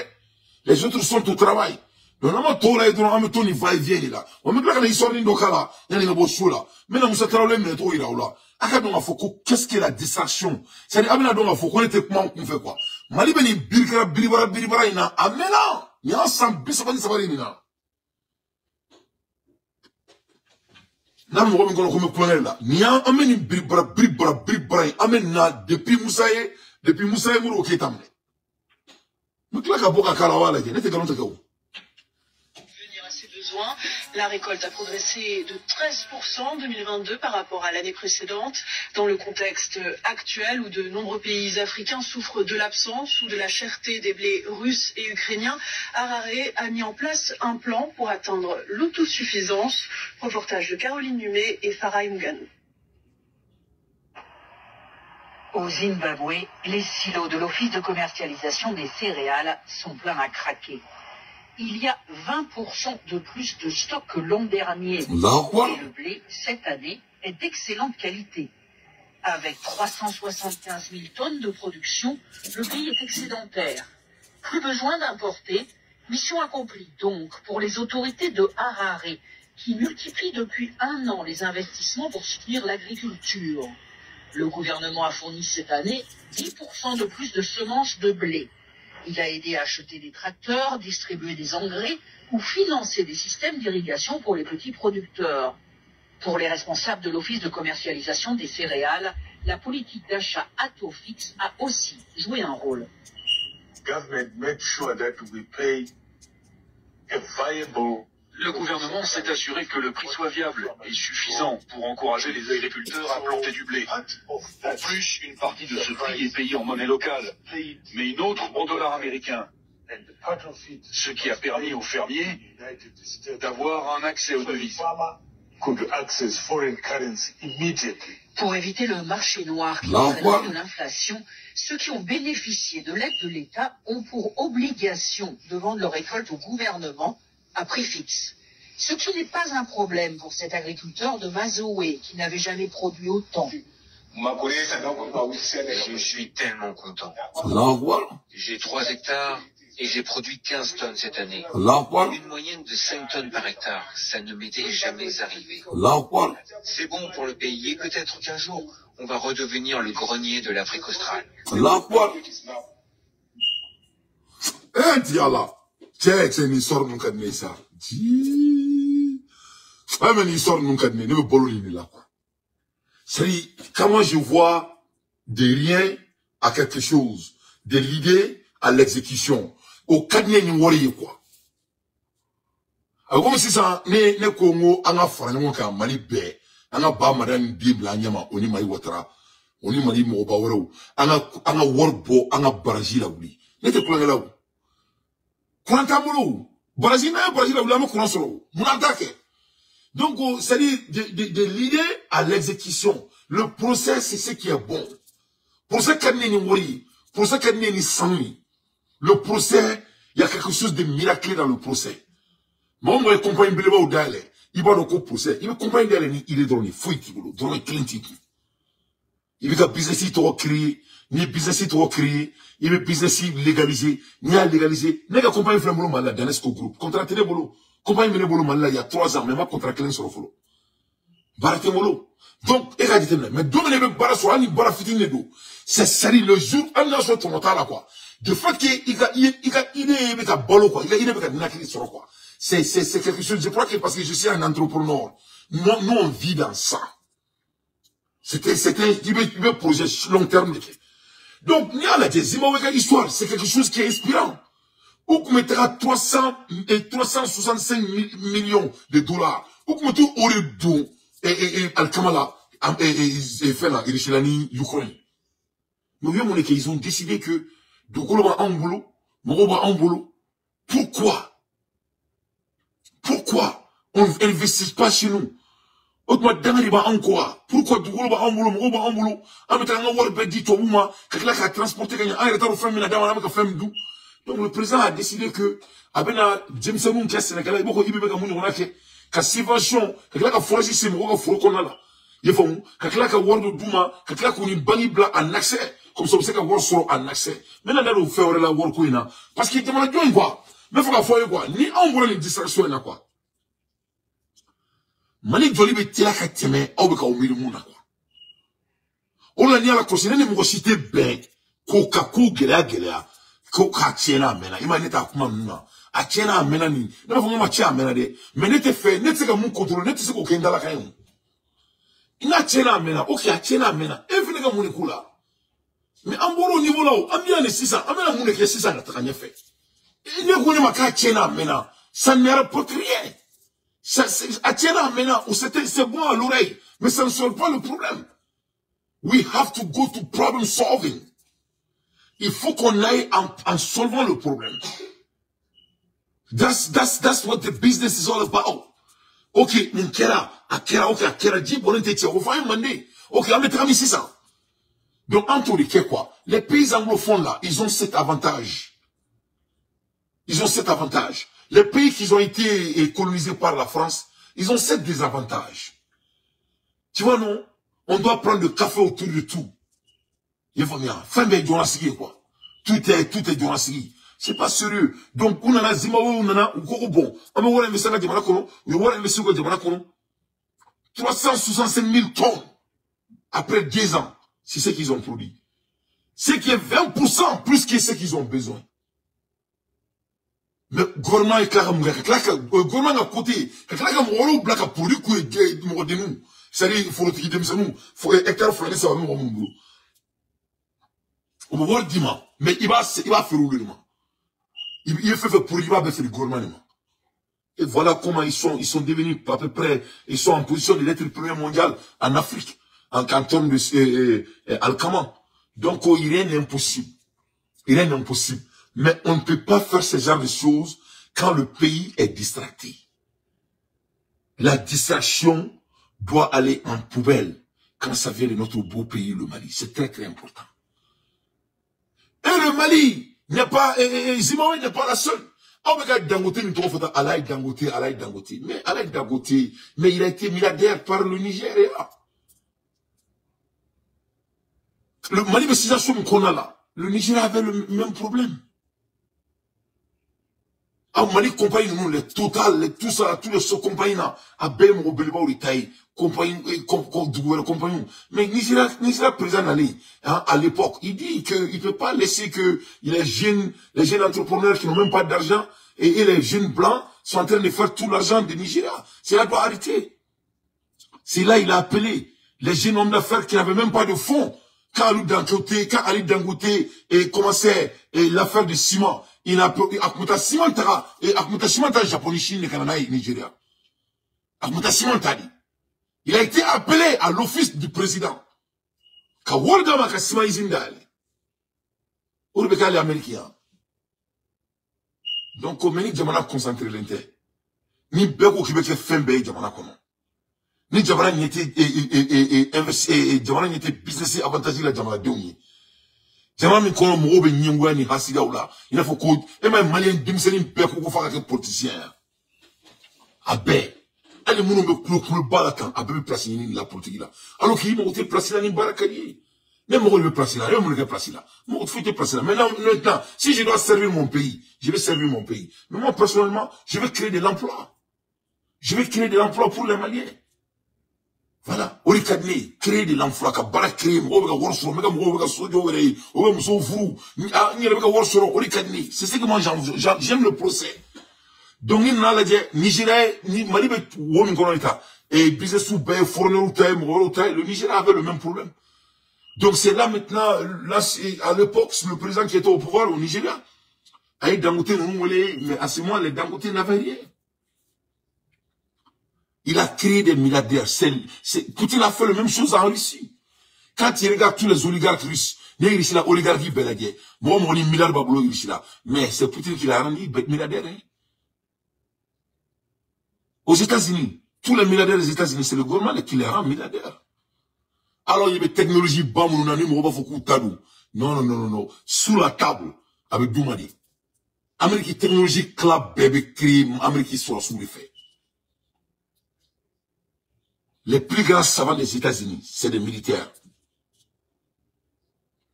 Les autres sont au travail. Donc on tout là, on met tout ni va et vient là. On met là les histoires ni dokala, yani na bosso là. Mais na musa traolé mais to ira là. Aka donc faut qu'est-ce que la distraction? C'est-à-dire amena donc faut qu'on était comment on fait quoi? Mali beni biribara ina amena. Ni ensemble bisabani sabari mina. Na mo ko ngolo ko me plonel là. Ni ameni biribara amena depuis Moussaye muro ke tamne. Mukla ka boka kala wala ke nete galonta ko. La récolte a progressé de 13% en 2022 par rapport à l'année précédente. Dans le contexte actuel où de nombreux pays africains souffrent de l'absence ou de la cherté des blés russes et ukrainiens, Harare a mis en place un plan pour atteindre l'autosuffisance. Reportage de Caroline Numé et Farah Mouganou. Au Zimbabwe, les silos de l'Office de commercialisation des céréales sont pleins à craquer. Il y a 20% de plus de stock que l'an dernier. Et le blé, cette année, est d'excellente qualité. Avec 375 000 tonnes de production, le pays est excédentaire. Plus besoin d'importer. Mission accomplie donc pour les autorités de Harare, qui multiplient depuis 1 an les investissements pour soutenir l'agriculture. Le gouvernement a fourni cette année 10% de plus de semences de blé. Il a aidé à acheter des tracteurs, distribuer des engrais ou financer des systèmes d'irrigation pour les petits producteurs. Pour les responsables de l'Office de commercialisation des céréales, la politique d'achat à taux fixe a aussi joué un rôle. Le gouvernement s'est assuré que le prix soit viable et suffisant pour encourager les agriculteurs à planter du blé. En plus, une partie de ce prix est payée en monnaie locale, mais une autre en dollars américains. Ce qui a permis aux fermiers d'avoir un accès aux devises. Pour éviter le marché noir qui entraîne de l'inflation, ceux qui ont bénéficié de l'aide de l'État ont pour obligation de vendre leur récolte au gouvernement à prix fixe. Ce qui n'est pas un problème pour cet agriculteur de Mazoé qui n'avait jamais produit autant. Je suis tellement content. J'ai 3 hectares et j'ai produit 15 tonnes cette année. Une moyenne de 5 tonnes par hectare. Ça ne m'était jamais arrivé. C'est bon pour le pays et peut-être qu'un jour, on va redevenir le grenier de l'Afrique australe. C'est une histoire nous cadne ça. Ah mais une histoire nous cadne, ne me boloni là quoi. C'est comment je vois de rien à quelque chose, de l'idée à l'exécution. Au cadne ni wori quoi. Alors comme si ça ne Congo anga frango ka Mali be, anga ba madan dibla nyama oni mai watara, oni mali mo ba woro, anga worbo anga baraji la wuli. Ne te planga là. Brésil, donc, c'est-à-dire de l'idée à l'exécution. Le procès, c'est ce qui est bon. Procès le procès, il y a quelque chose de miraculeux dans le procès. Moi, je comprends un peu il va donc au procès. Il me comprend il est dans les fouilles, dans les cliniques. Il veut que business est trop créé, ni business est trop créé. Il veut business légalisé, ni à légaliser. N'est qu'à compagnie Flambolo Mala, Danesco Group. Contracté les bolos. Compagnie Menebolo Mala, il y a 3 ans, même pas contracté sur le follow. Barate Molo. Donc, éradicez-le. Mais d'où les bara sur un, bara fitin les dos. C'est sérieux le jour, un an sur ton là, quoi. De fait qu'il a idée avec un bolo, quoi. Il a idée avec un nakiri sur quoi. C'est quelque chose, je crois que parce que je suis un entrepreneur. Nous, on vit dans ça. C'était un projet long terme. Donc, il y a la Zimbabwe histoire, c'est quelque chose qui est inspirant. Où qu'on mettra 365 millions de dollars. Où qu'on mettra Oredo et Al-Kamala et fait là, Irishilani, Ukraine. Nous voyons qu'ils ont décidé que Dokolo va en boulot, Moro va en boulot. Pourquoi on n'investit pas chez nous? Autrement, dangari ba encore. Pourquoi du gros ba ambulo, mo ba ambulo. Ameta nga war be di to buma, kakla ka transporter kanya, ay retard femme na dama ka femme du. Donc le président a décidé que abena James Moon qui Sénégal, boko ibe ka muni ona ke ka subvention, kakla ka forage c'est mo ka foro kona la. Yefon, kakla ka war do duma, kakla ko ni bani bla en accès, comme ça c'est ka war soro en accès. Maintenant là on fait la war ko ina parce que demande join quoi. Mais faut ka foyer quoi, ni ambulo ni distraction na quoi. Mali joli be tila ka teme au be ka umiri muna kwa. Ola ni ala kosine ni mugosite be ko ka ko gelea ko ka tiena mena imani ta kuma nuna a tiena mena ni na fo ma tia mena de menete fe nete ka mun contrôle nete se ko kenda la kayo ina tiena mena okay a tiena mena evine ka muni kula mais amboro niveau là amia ne 600 amena muni ke 600 na takanya fe ne ko ni maka tiena mena ça ne rapporte rien. C'est bon à l'oreille, mais ça ne solve pas le problème. We have to go to problem solving. Il faut qu'on aille en solvant le problème. That's what the business is all about. Ok, Ninkera, Akera, ok, Akera, dit, bon, on va demander. Ok, on mettra 1600. Donc, en tout cas, quoi, les pays anglophones là, ils ont cet avantage. Ils ont cet avantage. Les pays qui ont été colonisés par la France, ils ont cet désavantage. Tu vois, non? On doit prendre le café autour de tout. Il faut bien. Fin de Djonasigi, quoi. Tout est Djonasigi. C'est pas sérieux. Donc, on a Zimbabwe, on a bon. On va investir dans Djamana Kono. On va investir dans Djamana Kono. 365 000 tonnes. Après 10 ans. C'est ce qu'ils ont produit. C'est qui est 20% plus que ce qu'ils ont besoin. Mais gouvernement est clair, gouvernement à côté, clair moro black a produit quoi de nous. C'est-à-dire il faut le tirer de nous, faut hectare flâner ça va nous mon boulot. On va voir dimanche, mais il va faire rouler moi. Il fait pour il va faire le gouvernement. Et voilà comment ils sont devenus à peu près, ils sont en position d'être le premier mondial en Afrique, en canton de Alcaman. Donc il rien n'est impossible. Il rien n'est impossible. Mais on ne peut pas faire ce genre de choses quand le pays est distracté. La distraction doit aller en poubelle quand ça vient de notre beau pays, le Mali. C'est très très important. Et le Mali n'est pas, Zimbabwe n'est pas la seule. On regarde Dangote, nous trouvons Alaï Dangote. Mais Alaï Dangote, mais il a été milliardaire par le Nigeria. Le Mali, mais c'est ça qu'on a là. Le Nigeria avait le même problème. Ah, Mali, compagnie, nous, les Total, tout ça, tous les compagnies là, à Bem, au Belba, au Itaï, compagnie, mais Nigeria présent à l'époque, il dit qu'il peut pas laisser que les jeunes entrepreneurs qui n'ont même pas d'argent, et les jeunes blancs sont en train de faire tout l'argent de Nigeria. C'est là doit arrêter. C'est là, il a appelé les jeunes hommes d'affaires qui n'avaient même pas de fonds. Quand Ali Dangote commençait l'affaire de ciment, il a Akuta Simantara et Akuta Simantara Japonais, Chine, Canada et Nigeria. Akuta Simantari. Il a été appelé à l'office du président. Kawarga Makasima Izindale. Urbeka les Américains. Donc, comme ni Jamana concentré l'intérêt. Ni Beko Québec fait Fembe Jamana Kono. Ni Jamana n'était Jamana n'était business avantageux la Jamana Doni. Jamana mi kono mo be nyengwa ni hasiga ula. Il faut que et même malien dimseni Beko ko faka politicien. Abe. Elle mounou me clou balakan abe place ni la politique là. Alors qu'il m'a été placé là ni barakani. Même moi, je vais placer là. Moi, je vais placer là. Moi, je vais placer là. Maintenant, si je dois servir mon pays, je vais servir mon pays. Mais moi, personnellement, je vais créer de l'emploi. Je vais créer de l'emploi pour les Maliens. Voilà. Au lieu de créer de l'emploi, c'est ce que moi, j'aime le procès. Donc, il y a Nigeria, Mali, et business ou le Nigeria avait le même problème. Donc c'est là maintenant, là à l'époque, le président qui était au pouvoir au Nigeria, mais à ce moment, les Dangote n'avaient rien. Il a créé des milliardaires. Poutine a fait la même chose en Russie. Quand il regarde tous les oligarques russes, il y a la oligarchie belgienne. Moi, mon milliard babolo ici là. Mais c'est Poutine qui l'a rendu milliardaire. Hein. Aux États-Unis, Tous les milliardaires des États-Unis, c'est le gouvernement qui les rend milliardaires. Alors, il y a des technologies, non. Sous la table, avec Doumadi. Amérique technologie, club, bébé, crime, Amérique soit sous les faits. Les plus grands savants des États-Unis, c'est des militaires.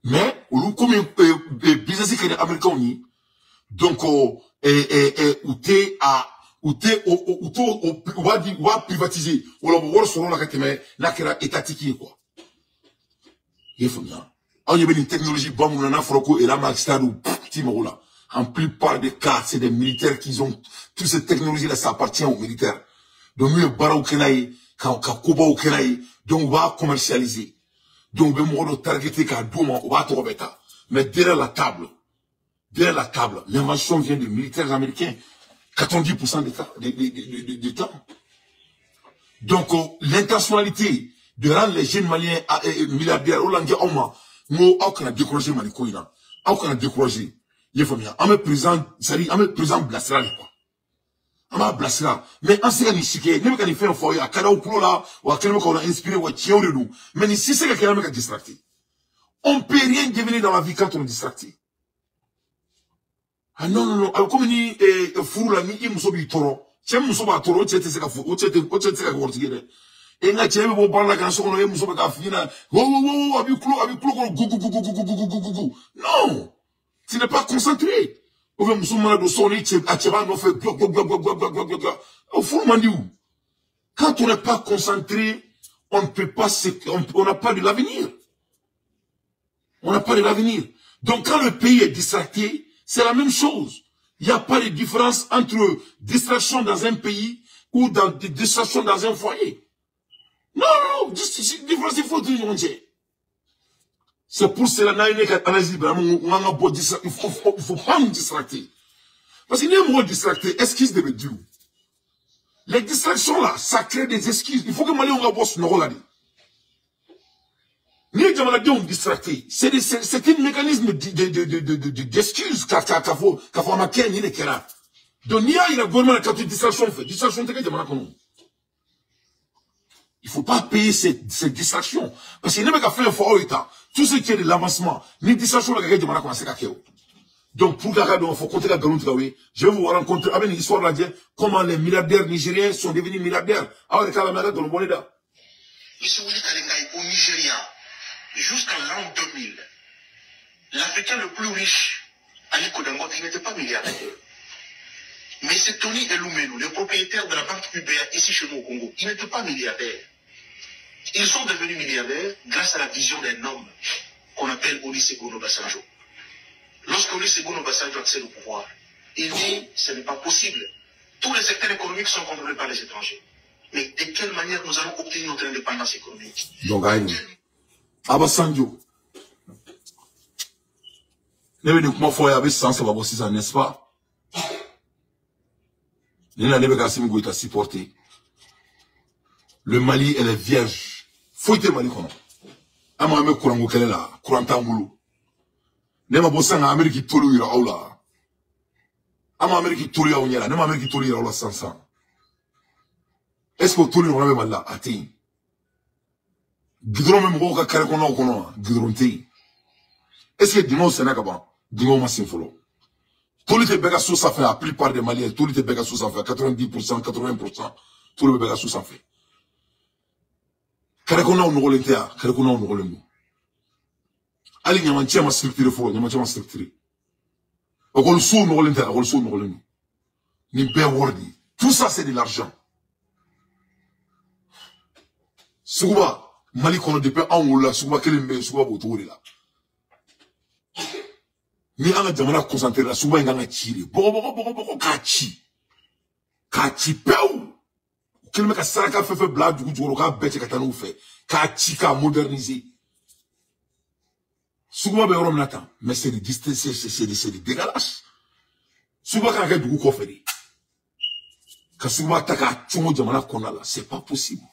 Mais, comme les business américains, donc, ou va privatiser, ou la voir sur la rétime, là, étatique, quoi. Il faut bien. Il y a une technologie, bon, on a Froko et la Maxtadou, Timola. En plupart des cas, c'est des militaires qui ont, toutes ces technologies-là, ça appartient aux militaires. Donc, mieux, Bara ou Kenaï, Koba ou Kenaï, donc, on va commercialiser. Donc, on va targeter qu'à Douma, on va trouver ça. Mais derrière la table, l'invention vient des militaires américains. 90% du temps. Donc, l'intentionnalité de rendre les jeunes maliens milliardaires, aucun découragé Malikoïna. Aucun découragé. Il faut bien. On me présente, c'est-à-dire, on me présente Blasra, quoi. On m'a Blasra. Mais en ce cas, il n'y a pas fait un foyer à Kada ou Klo là, ou à quelqu'un qu'on a inspiré, ou à Tchao de nous. Mais si c'est quelqu'un qui a distracté. On ne peut rien devenir dans la vie quand on est distracté. Ah non. Alors, comme il dit, Fourla, ni Mousobi Toro. Tiens, Mousoba Toro, tu sais, c'est qu'à et là, tu as parler la canson, on a Mousoba Kafina. Oh, avec Clo, non! Tu n'es pas concentré. Au fait, Mousouma de sonner, tu as fait au fond, quand on n'est pas concentré, on ne peut pas on n'a pas de l'avenir. On n'a pas de l'avenir. Donc, quand le pays est distracté, c'est la même chose. Il n'y a pas de différence entre distraction dans un pays ou distraction dans un foyer. Non, différence, il faut tout le monde. C'est pour cela il faut pas nous distracter. Parce qu'il y a un mot distracté, excuse de me dire. Les distractions là, ça crée des excuses. Il faut que Mali on va boire ce là. Ni les gens ont distracté. C'est un mécanisme d'excuses qu'a faut marquer ni les kera. Donc il y a une gouvernement qui a une distraction fait. Distraction c'est que jamana kono. Il faut pas payer ces distractions parce qu'il n'y a pas fait un fort état. Tout ce qui est de l'avancement, ni distraction la jamana kono c'est kakeo. Donc pour Gagado, il faut compter la Galon Traoré. Je vais vous rencontrer avec une histoire là comment les milliardaires nigériens sont devenus milliardaires. Alors les Kalamara dans le Boneda. Monsieur Willy Kalengai au Nigeria. Jusqu'en l'an 2000, l'Africain le plus riche, Aliko Dangote, il n'était pas milliardaire. Mais c'est Tony Elumelu, le propriétaire de la banque UBA ici chez nous au Congo. Il n'était pas milliardaire. Ils sont devenus milliardaires grâce à la vision d'un homme qu'on appelle Olusegun Obasanjo. Lorsque Olusegun Obasanjo accède au pouvoir, il dit ce n'est pas possible. Tous les secteurs économiques sont contrôlés par les étrangers. Mais de quelle manière nous allons obtenir notre indépendance économique? Donc, Abasanjo. Comment faut y avoir sens à bosser ça, n'est-ce pas? Le Mali, elle est vierge. Faut y Mali, comment? Ama me Kourango, qu'elle est là. Kouranta Moulou. Nema bossan à Amérique, Tolu, ira, aula. Ama Amérique, Tolu, ira, Nema Amérique, Tolu, ira, aula, sans. Est-ce que Tolu, on avait mal là? Atteint. Gidron même ko ka kare kono gidron tei. Est-ce que dimo Sénégal dimo masin folo. Tous les bégas sous ça fait la plupart des Maliens, tous les bégas sous ça fait 90%, 80%, tous les bégas sous ça fait. Kare kono on rolente a, kare kono on rolendo. Ali nyamantia ma structure fo, nyamantia ma structure. Okol sou on rolente a, okol sou on rolendo. Ni be wordi. Tout ça c'est de l'argent. Souba Mali kono depuis en haut là, souvent quel est souvent autour de là. Ni anga jamana concentré là, souvent nganga tire. Boko kachi. Kachi peu. Quel mec a saraka fait blad du coup ka bête ka tanu fait. Kachi ka moderniser. Souvent be rom nata, mais c'est des distance c'est des dégueulasses. Souvent ka du coup ko fait. Ka souvent taka tchongo jamana kona là, c'est pas possible.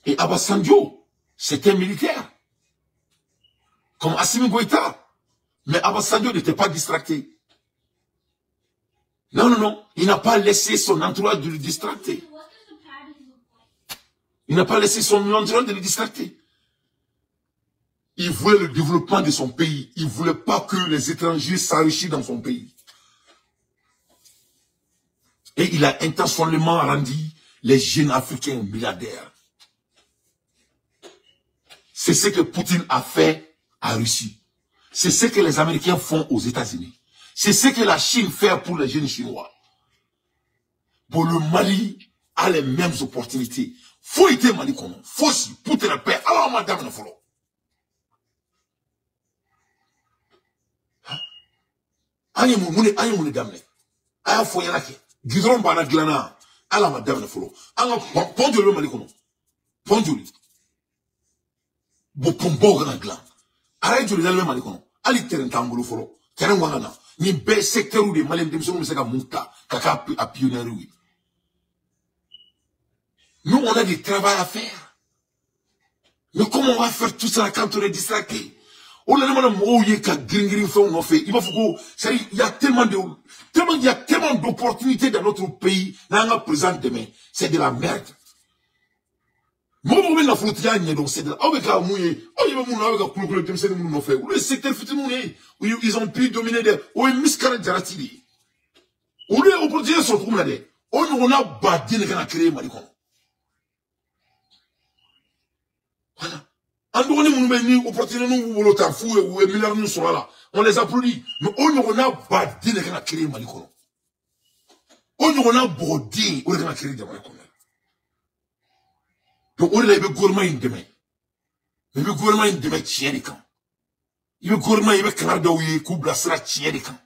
Et Abasanjo, c'était un militaire. Comme Assimi Goïta. Mais Abasanjo n'était pas distracté. Non, non, non. Il n'a pas laissé son entourage de le distracter. Il n'a pas laissé son entourage de le distracter. Il voulait le développement de son pays. Il ne voulait pas que les étrangers s'enrichissent dans son pays. Et il a intentionnellement rendu les jeunes Africains milliardaires. C'est ce que Poutine a fait à Russie. C'est ce que les Américains font aux États-Unis. C'est ce que la Chine fait pour les jeunes Chinois. Pour le Mali a les mêmes opportunités. Faut être Mali comme faut si pour te la paix. Alors madame ne follow. Aïe mon dame. Aïe faut y en a qui. Gidron bana glana. Alors madame ne follow. Alors pondu le Mali comme. Pondu. Bo pombo gana glan. Arrête de le Mali comme. Ali terrain tambolo follow. Terrain wangana. Ni be secteur où les Maliens de Moussa Moussa Mouta. Kaka a pionnier oui. Nous, on a du travail à faire. Mais comment on va faire tout ça quand on est distracté? On a il y a tellement d'opportunités dans notre pays. Présent demain. C'est de la merde. Ils ont pu dominer des... On a bâti les gens à créer Malikon. Voilà. On les applaudit. Mais on a bâti les gens à créer Malikon. On a brodé les gens à créer Malikon. Donc on a le gouvernement demain. Le gouvernement demain tient les camps. Le gouvernement il va canardaouiller coupe la sera tient les camps.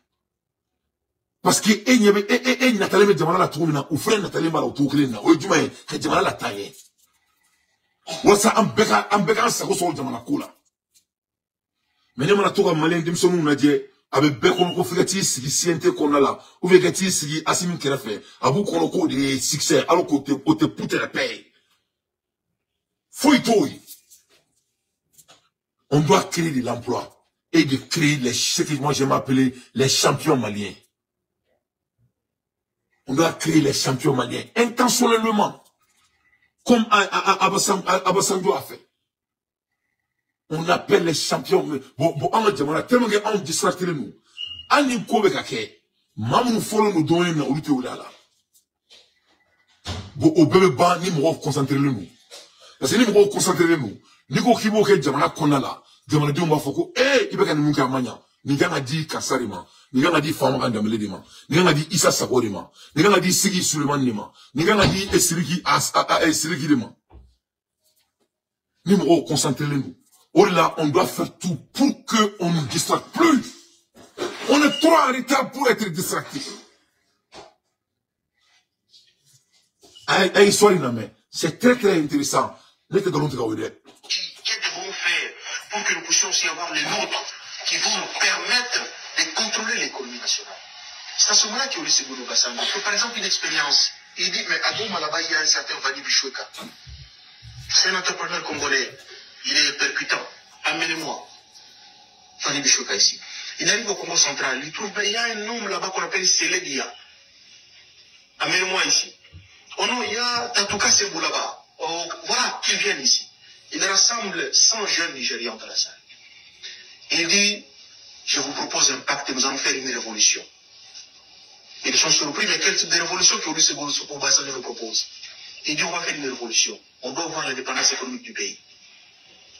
Parce que il y avait Nathalie me demande la tourne ou frère Nathalie m'a autoclé na o juma que demande la taille. Wasa ambeka sa ko so jamana kula. Mais ne m'a toka malien dim sonu na die avec beko ko figati sigi siente ko na la ou figati sigi asimi kerefe abu ko ko de succès alors que te putte la paix. On doit créer de l'emploi et de créer ce que moi j'aime appeler les champions maliens. On doit créer les champions maliens intentionnellement, comme Abassando a fait. On appelle les champions. Bon, tellement qu'on distracte nous. On y kobe kake. Maman nous follow nous donner na ulite ulala. Bon, au bébé ban ni mo concentrer nous. Parce que ni mo concentrer nous. Ni ko kibo ke jamana konala. Jamana di mo foko ibeka ni munka manya. Ni ganga di kasarima. Ni ganga di fama ndamele dima. Ni ganga di Isa Sako dima. Ni ganga di Sigi Suleiman dima. Ni ganga di Esiriki dima. Ni mo concentrer nous. Or là, on doit faire tout pour qu'on ne distracte plus. On est trop en retard pour être distracté. C'est très très intéressant. Qu'est-ce que devons-nous faire pour que nous puissions aussi avoir les nôtres qui vont nous permettre de contrôler l'économie nationale? C'est à ce moment-là qu'il y a eu ce Boulou Bassanga. Par exemple, une expérience. Il dit, mais à Goma, là-bas, il y a un certain Vani Bichoueka. C'est un entrepreneur congolais. Il est percutant. Amenez-moi. Fanny Bichoka ici. Il arrive au Congo central. Il trouve, il y a un homme là-bas qu'on appelle Sélédia. Amenez-moi ici. Oh non, il y a Tatouka Sebou là-bas. Oh, voilà, qu'ils viennent ici. Il rassemble 100 jeunes Nigérians dans la salle. Il dit, je vous propose un pacte, nous allons faire une révolution. Ils sont surpris, mais quel type de révolution que Olusegun Obasanjo nous propose? Il dit, on va faire une révolution. On doit avoir l'indépendance économique du pays.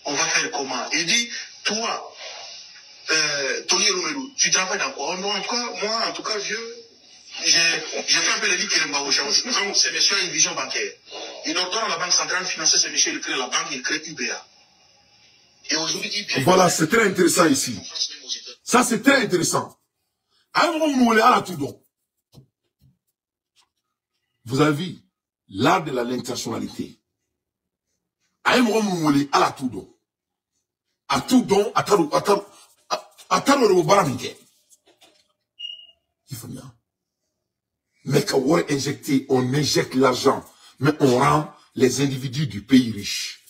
On va faire comment? Il dit, toi, Tony Romelu, tu travailles dans quoi? Non, en tout cas, moi, en tout cas, vieux, j'ai fait un peu le lit que donc, ce monsieur a une vision bancaire. Il ordonne à la Banque centrale de financer ce monsieur, il crée la banque, il crée UBA. Et aujourd'hui, voilà, c'est très intéressant ici. Ça, c'est très intéressant. À un moment où on est à la tout don. Vous avez vu l'art de l'intentionalité. À un moment où on est à la tout don. À tout don, à le baramike. Il faut bien. Mais quand on injecte, on injecte l'argent, mais on rend les individus du pays riches.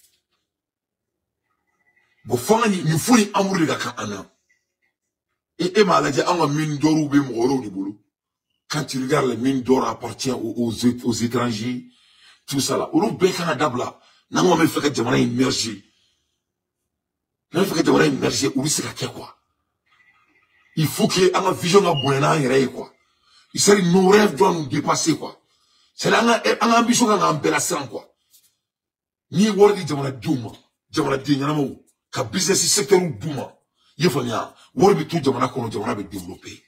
Bon, il faut y amour de la canana. Et maladie, on a mis une dorou, ben, moro, de boulot. Quand tu regardes les mines d'or appartiennent aux étrangers, tout ça là. Ou bien Canada là, n'a pas fait que Jamana immergé. N'a pas fait que Jamana immergé, ou c'est quoi? Il faut qu'il y ait une vision à bonne quoi. Il s'agit nos rêves doivent nous dépasser quoi. C'est une ambition qu'on a embellir quoi. Ni word Jamana Douma, Jamana Dinyama, ka business secteur ou Douma. Yefanya, word tout Jamana qu'on Jamana va développer.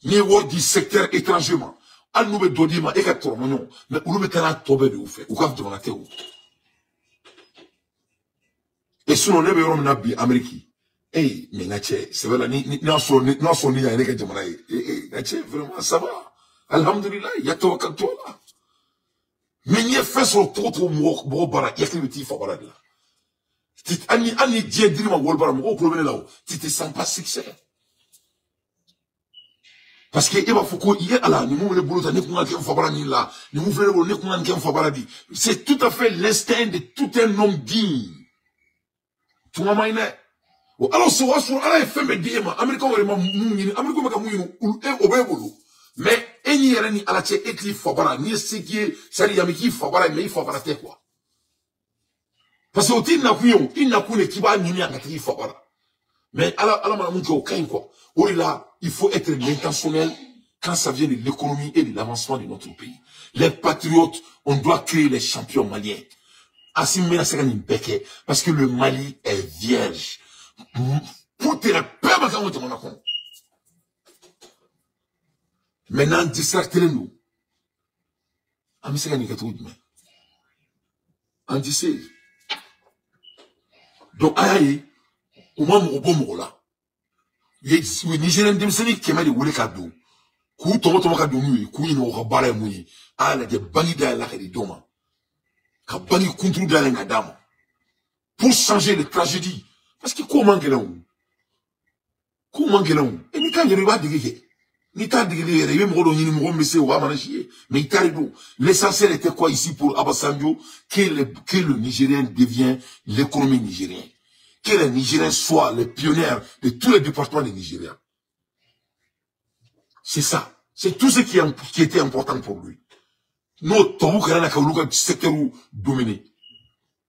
Ni word du secteur étrangement. Al nous dodima et qu'à trop non, mais où nous mettons tobe de ouf, ou quand Jamana théo. Et si on est bien nabi Amérique. Eh, mais Natché, c'est vrai, non son ni a que Jamana. Natché, vraiment, ça va. Alhamdulillah, il y a toi quand toi là. Mais il y a fait sur trop mort bara, il y a que le petit fabara là. Ani Dieu dit ma wol bara, mon problème là-haut. Tu te sens pas succès. Parce que Eva Foucault, il est là, nous mouvons le boulot, nous mouvons le fabara ni là, nous mouvons le boulot, nous mouvons le fabara dit. C'est tout à fait l'instinct de tout un homme digne. Tu m'as maïné. Alors, ce soit sur un FM DM, Américain vraiment mouni, Américain mouni, ou obéolo. Mais, eni ereni alache etli fabara, ni seki, sari yamiki fabara, mais il fabara te quoi. Parce que il n'a qu'une qui va nini à la fabara. Mais, ala manamunke aucun quoi. Or là, il faut être l'intentionnel quand ça vient de l'économie et de l'avancement de notre pays. Les patriotes, on doit créer les champions maliens. Assim mena sekani beke, parce que le Mali est vierge. Pour te répéter, quand on te montre. Maintenant, distractez-nous. Ami sekani katou dme. En dissé. Donc, aïe, au moins, mon bon là. Les Nigériens demseni qui m'a dit où les cadeaux. Kou tomo cadeau mouille, kou ino rabale mouille. Ah, la de banida la de doma. Ka bangi contre dans la dame. Pour changer les tragédies. Parce que comment gelon? Comment gelon? Et ni quand je regarde dégagé. Ni t'as dégagé, il y a même ni numéro monsieur ou amanachier. Mais il t'a dit, l'essentiel était quoi ici pour Abasanjo? Que le Nigérien devienne l'économie nigérienne. Que les Nigériens soient les pionniers de tous les départements des Nigériens. C'est ça. C'est tout ce qui était important pour lui. Nous, tout le secteur dominé.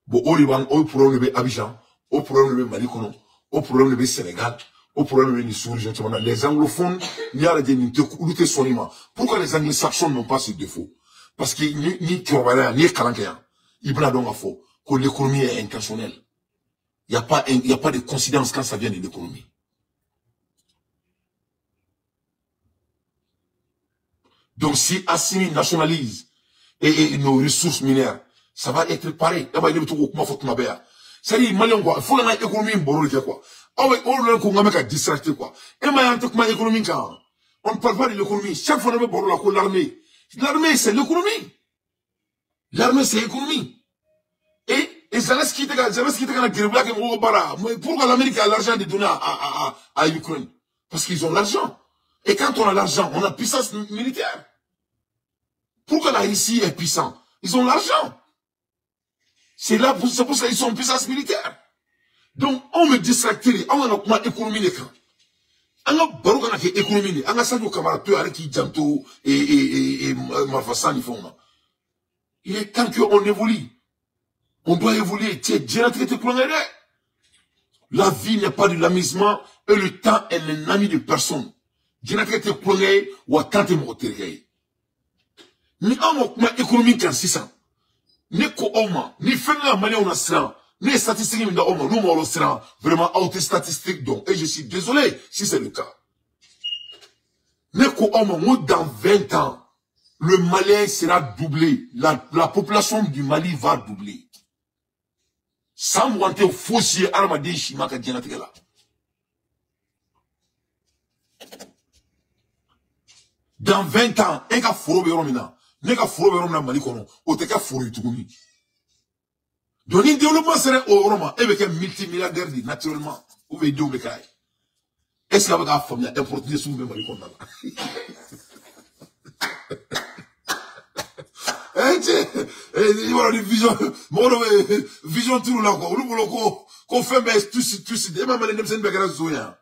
Bon, au problème de Abidjan, au problème de Malikono, au problème de Sénégal, au problème de Nissouri, les anglophones, il y a des lutter soliment. Pourquoi les anglo-saxons n'ont pas ce défaut? Parce que ni Kiobala, ni Kalankéen, ils bladent donc à faux, que l'économie est intentionnelle. Il n'y a pas de coïncidence quand ça vient de l'économie. Donc, si Assimi nationalise et nos ressources minières, ça va être pareil. C'est-à-dire, Malien, quoi, il faut une économie, quoi. Ah ouais, on a distracté, quoi. Et maintenant, économie, on ne parle pas de l'économie. Chaque fois, on a l'armée. L'armée, c'est l'économie. L'armée, c'est l'économie. Et ça laisse quitter la guerre, pourquoi l'Amérique a l'argent de donner à l'Ukraine? Parce qu'ils ont l'argent. Et quand on a l'argent, on a puissance militaire. Pourquoi la Russie est puissante? Ils ont l'argent. C'est pour ça qu'ils sont en puissance militaire. Donc, on me distracte, on a économie l'écran. On a barouk on a économie, on a ça du camarade, qui Janto et Marfassan, ils font. Il est temps qu'on évolue. On doit évoluer. La vie n'est pas de l'amusement et le temps est l'ennemi de personne. Ni économique en 600. Ni ni fait la manière on a ça. Ni statistiques nous avons vraiment auto statistique donc. Et je suis désolé si c'est le cas. Dans 20 ans, le Mali sera doublé. La population du Mali va doubler. Sans monter au fossier armadé chimaka dianategala. Dans 20 ans, un gars foro beromina, nega foro beromina malikono, oteka foro yutugumi. Donc, le développement serait au Roma, avec un multimilliardaire naturellement, ou veut dire le est-ce qu'il y a une famille importée sous le malikono là? Vision tout là, quoi. Qu'on fait, mais tout, et même les Nemsen Begara Zoya.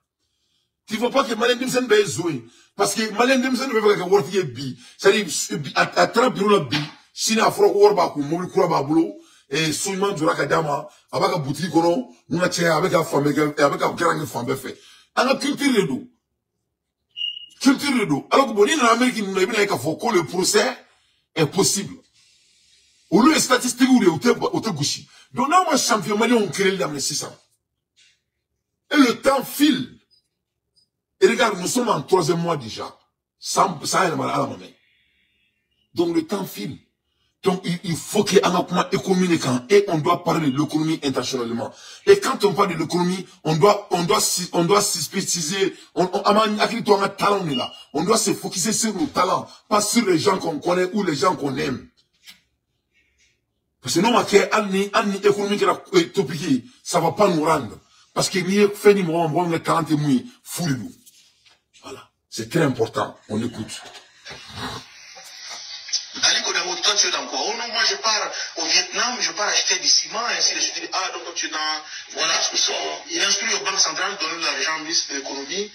Tu vois pas que Malien Dimsen va jouer. Parce que Malien Dimsen ne veut pas que Worthy bi. C'est-à-dire, à 30 bureaux bi, si n'a pas Worba, Mouli Kura Babulo, et Souman Durakadama, avec un boutique, on a tiré avec un femme, avec un grand femme fait. On a culture de dos. Culture de dos. Alors que bon, en Amérique, il n'y a pas que le procès est possible. Au lieu de statistiques où il est au Gouchi. Donc, là, moi, champion malien, on crée dans les 600. Et le temps file. Et regarde, nous sommes en 3e mois déjà. Ça a mal à la main. Donc, le temps file. Donc, il faut qu'il y ait un plan économique et on doit parler de l'économie internationalement. Et quand on parle de l'économie, on doit se spécialiser, on doit se focaliser sur nos talents, pas sur les gens qu'on connaît ou les gens qu'on aime. Parce que nous, économique topique, ça va pas nous rendre. Parce que ni fait ni moi, on est 40 et mouillé, fou de nous. Voilà. C'est très important. On écoute. Aliko Dangote, toi tu es dans quoi? Oh non, moi je pars au Vietnam, je pars acheter du ciment, et ainsi de suite. Ah, donc toi tu es dans. Voilà. Il instruit aux banques centrales, donne l'argent au ministre de l'économie,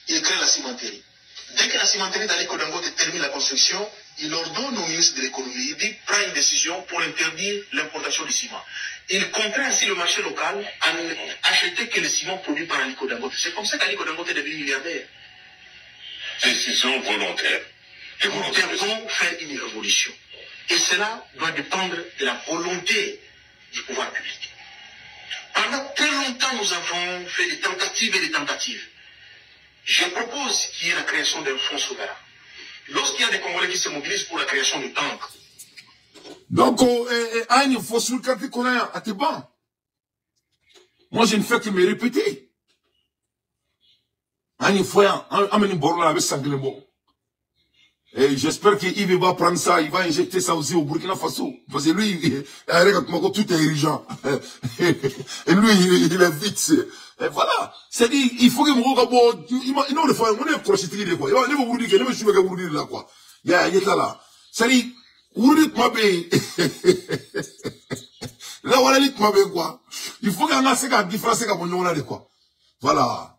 il crée la cimenterie. Dès que la cimenterie d'Aliko Dangote termine la construction, il ordonne au ministre de l'économie, il dit, prend une décision pour interdire l'importation du ciment. Il contraint ainsi le marché local à acheter que le ciment produit par Aliko Dangote. C'est comme ça qu'Aliko Dangote est devenu milliardaire. Décision volontaire. Et nous devons faire une révolution. Et cela doit dépendre de la volonté du pouvoir public. Pendant très longtemps, nous avons fait des tentatives et des tentatives. Je propose qu'il y ait la création d'un fonds souverain. Lorsqu'il y a des Congolais qui se mobilisent pour la création de tanks. Donc, il faut sur le quartier qu'on a à tes bancs. Moi, je ne fais que me répéter. Il faut amener Borla avec Sanglebo. Et j'espère qu'il va prendre ça, il va injecter ça aussi au Burkina Faso. Parce que lui, tout est urgent. Et lui, il est vite. Et voilà. C'est-à-dire, il faut que mon gars, il n'a pas fait, on est crocheté de quoi. Il va vous dire que, je vais vous dire là, quoi. Il est là. C'est-à-dire, vous dites, ma bé. Là, voilà, dites, ma bé, quoi. Il faut qu'on ait la différence, qu'on ait quoi. Voilà.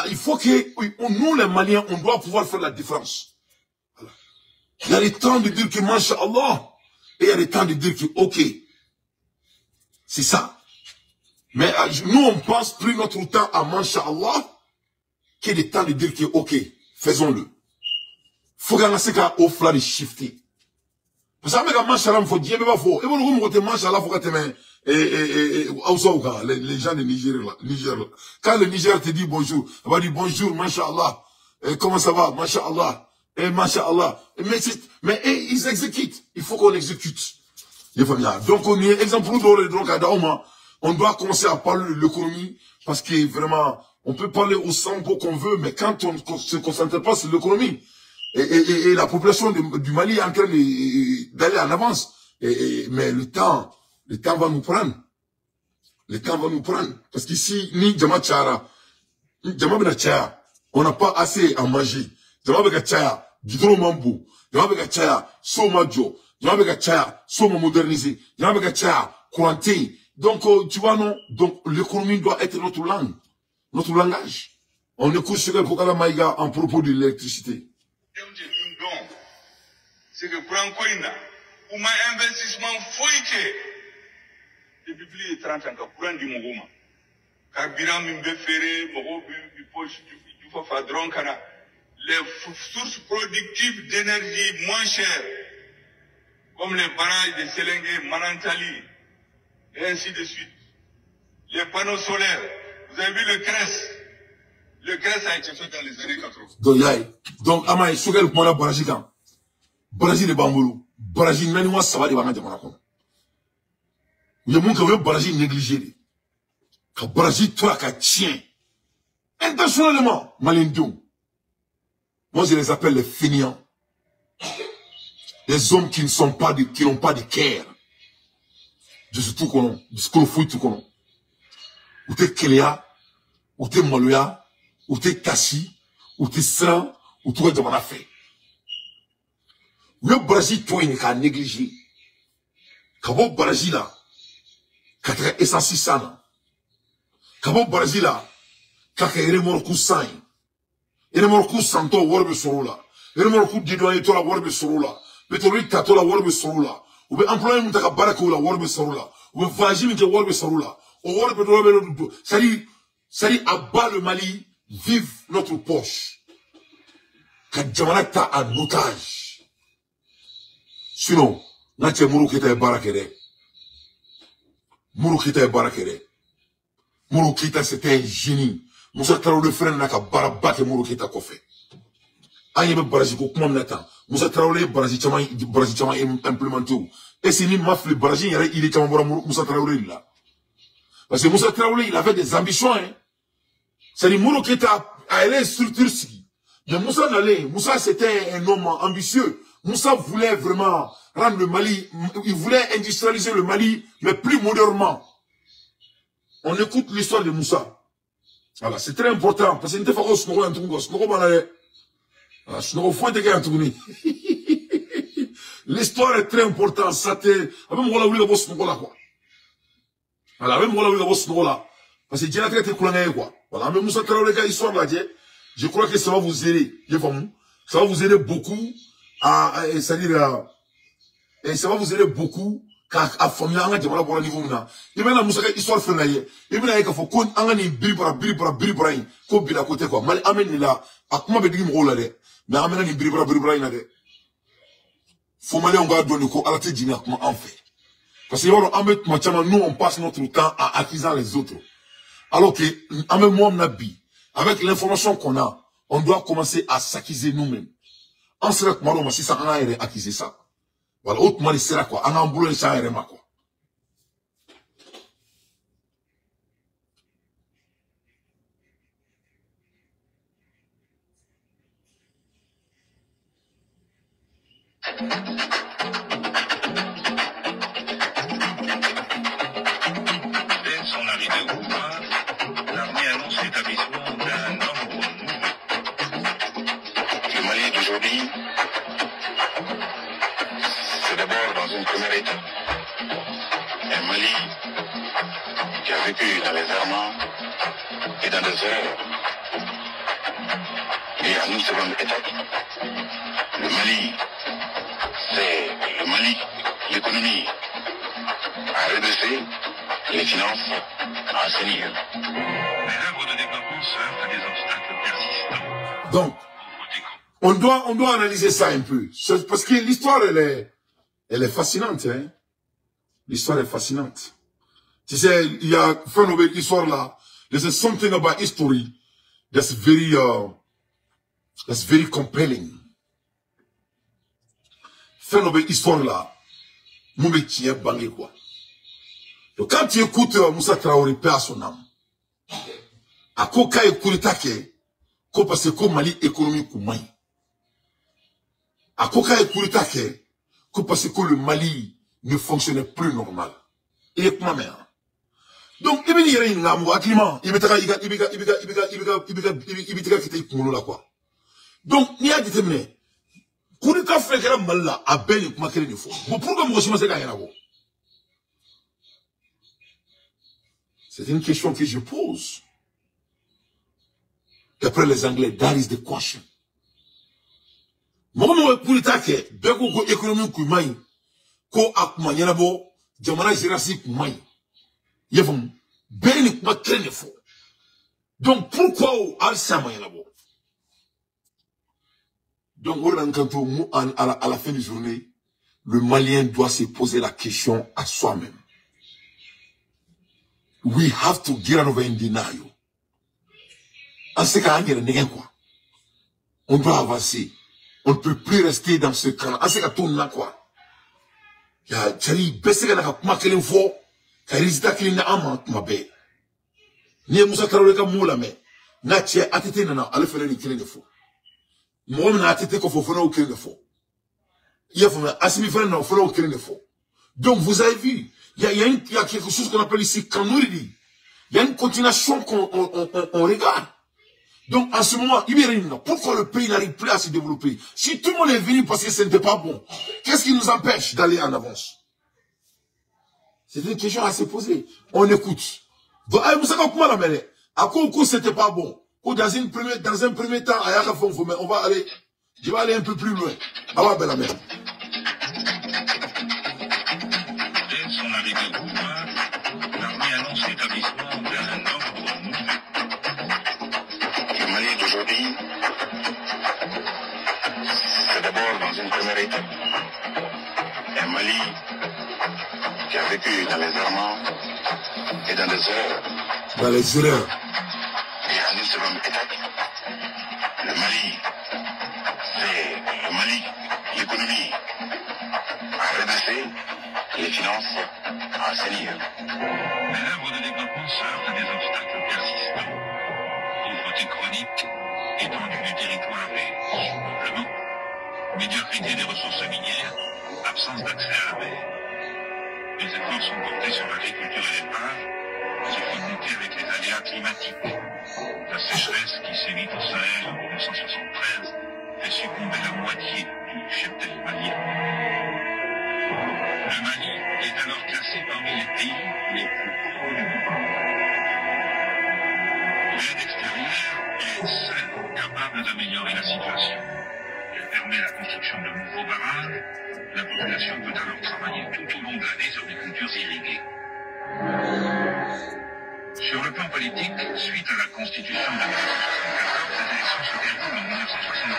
Il faut que, nous, les Maliens, on doit pouvoir faire la différence. Il y a des temps de dire que Masha'Allah, et il y a des temps de dire que ok. C'est ça. Mais nous, on passe plus notre temps à Masha'Allah, qu'il y a des temps de dire que ok, faisons-le. Faut qu'on ait qu'à offrir les shifter. Parce que Masha'Allah, il faut dire, mais pas faux. Et vous, vous, Masha'Allah, faut que les gens de Niger, là. Quand le Niger te dit bonjour, il va dire bonjour, Masha'Allah. Comment ça va, Masha'Allah. Et Masha'Allah. Mais ils exécutent. Il faut qu'on exécute. Donc, on est exemple on doit commencer à parler de l'économie parce que vraiment, on peut parler au sambo qu'on veut, mais quand on ne se concentre pas sur l'économie, et la population du Mali est en train d'aller en avance. Mais le temps va nous prendre. Le temps va nous prendre. Parce qu'ici, ni Djama Tchara, on n'a pas assez à manger. Jama beka chaya, Gidro Mambo, Jama beka chaya, Soma Joe, Jama beka chaya, Soma modernisé, Jama beka chaya, Kouanté. Donc, tu vois, non? Donc, l'économie doit être notre langue, notre langage. On écoute ce que Pokala Maïga en propos de l'électricité. C'est que pour un coin, ou un investissement foïque, depuis plus de 30 ans, pour un du Mogoma. Carburant, mimbe ferré, Mogo, du poche, du fafadron, kana. Les sources productives d'énergie moins chères, comme les barrages de Sélengue, Manantali, et ainsi de suite. Les panneaux solaires. Vous avez vu le CRES? Le CRES a été fait dans les années 80. Donc, Amaï, ce que le point là, Baraji de Bambolo, Baraji, Nanima, ça va de Banga de Maracon. Il y a mon qui Baraji négligé. Quand Baraji, toi, qui tient, intentionnellement, Malindou. Moi, je les appelle les fainéants. Les hommes qui n'ont pas de cœur. Je suis tout connu. Je suis tout connu. Ou t'es Kéléa, ou t'es Maloya, ou t'es Kassi, ou t'es Sran, ou t'es Djamana fait. Le Brésil, toi, il n'est qu'à négliger. Quand vous Brésil là, quand tu es essentiel ça, quand vous Brésil là, quand tu es remorque ou sain, ene morku santo worbe sorula ene morku didoye to la worbe sorula pétrole tato la worbe sorula ou be employé mutaka baraka la worbe sorula ou be voyager mutaka worbe sorula o worbe do c'est à bas le Mali vive notre poche ka jamana ta en otage sinon na che muru kita barakere muru kita barakere muru kita c'était un génie Moussa Traoré frère n'a qu'à barabake muru kita kofe aye be baraji ko kuma nata Moussa Traoré baraji chama implémenté et c'est ni mafle baraji il est chama bora Moussa Traoré là parce que Moussa Traoré il avait des ambitions hein c'est le muru kita a elle structure ski mais Moussa n'allait Moussa c'était un homme ambitieux Moussa voulait vraiment rendre le Mali il voulait industrialiser le Mali mais plus modernement on écoute l'histoire de Moussa. Voilà, c'est très important parce que nous devons faire un truc l'histoire est très importante. Ça te, même moi là, quoi. Voilà, même moi là, parce que Dieu a traité quoi. Voilà, même Moussa Traoré histoire là, je crois que ça va vous aider. Ça va vous aider beaucoup à, c'est-à-dire, et ça va vous aider beaucoup. À former un jamana pour le niveau na il mena musaka histoire fait na ye il mena ka fo ko anga ni biribra ko bila côté quoi mal ameni la akuma be digi mo la de mais amena ni biribra ina de faut malé on va donner ko alate dina comment en fait parce que yoro amet ma chama nous on passe notre temps à acquisant les autres alors que amé moi nabi avec l'information qu'on a on doit commencer à s'acquiser nous-mêmes en serait malo si ça a acquis ça. Voilà, autrement, c'est là quoi. On a un boulot, ça a quoi. Dès son arrivée au pouvoir, l'armée annonce l'établissement d'un ordre nouveau. Le Mali d'aujourd'hui, c'est d'abord dans une première étape un Mali qui a vécu dans les errements et dans les heures. Et en une seconde étape, le Mali, c'est le Mali, l'économie à redresser, les finances à assainir. Les œuvres de développement se heurtent à des obstacles persistants. Donc, on doit analyser ça un peu. Parce que l'histoire, elle est fascinante, hein. L'histoire est fascinante. Tu sais, il y a fait une histoire là. There's something about history that's very compelling. Fait une histoire là. Mon métier est bangé quoi. Donc quand tu écoutes Moussa Traoré, paix à son âme. À quoi qu'il écoute ko parce que Mali économique koumaï. À quoi qu'il écoute ko parce que le Mali ne fonctionnait plus normal. Il est ma mère. Donc, il y a une gamme, il donc, il y a déterminé. Coup d'état fait que la mal a bel et bien une fois. Pourquoi moi, je me suis dit, c'est une question que je pose. D'après les Anglais, that is the question. Moi, coup d'état que, bien qu'on économie koumaï, ko akuma yanabo, jamana jirasi koumaï. Yevon, ben ni kuma krene fo. Donc pourquoi al-sama yanabo? Donc à la fin de la journée, le Malien doit se poser la question à soi-même. We have to get out of in denial. En ce cas, on doit avancer. On ne peut plus rester dans ce camp. En ce cas, tout n'a quoi. Il y a Jari, Bessega n'a pas qu'elle faut. Ka résultat qu'il n'a pas ma belle. Ni Moussa Traoré ka moula mais na tie atete nana ale fele ni kile de fo. Mo na atete ko fo fo na o kile de fo. Il faut Assimi fele na fo na o kile de fo. Donc vous avez vu, il y a quelque chose qu'on appelle ici Kanouridi. Il y a une continuation qu'on regarde. Donc en ce moment, pourquoi le pays n'arrive plus à se développer? Si tout le monde est venu parce que ce n'était pas bon, qu'est-ce qui nous empêche d'aller en avance? C'est une question à se poser. On écoute. À quoi c'était pas bon? Ou dans un premier temps, on va aller, je vais aller un peu plus loin. Ah ouais, la mer. Dès son arrivée au pouvoir, l'armée annonce l'établissement d'un ordre nouveau. Le Mali d'aujourd'hui, c'est d'abord dans une première étape un Mali qui a vécu dans les errements et dans les erreurs. Dans les erreurs. Et en une seconde étape, le Mali, c'est le Mali, l'économie à redresser, les finances à assainir. Mais l'œuvre de développement se heurte à des obstacles persistants. Pauvreté chronique, étendue du territoire et surpeuplement, médiocrité des ressources minières, absence d'accès à la mer. Les efforts sont portés sur l'agriculture et l'élevage, ce qui compter avec les aléas climatiques. La sécheresse qui sévit au Sahel en 1973 fait succomber la moitié du cheptel malien. Le Mali est alors classé parmi les pays les plus pauvres du monde. L'aide extérieure est seule capable d'améliorer la situation. Elle permet la construction de nouveaux barrages. La population peut alors travailler tout au long de l'année sur des cultures irriguées. Sur le plan politique, suite à la constitution de 1974, ces élections se déroulent en 1979.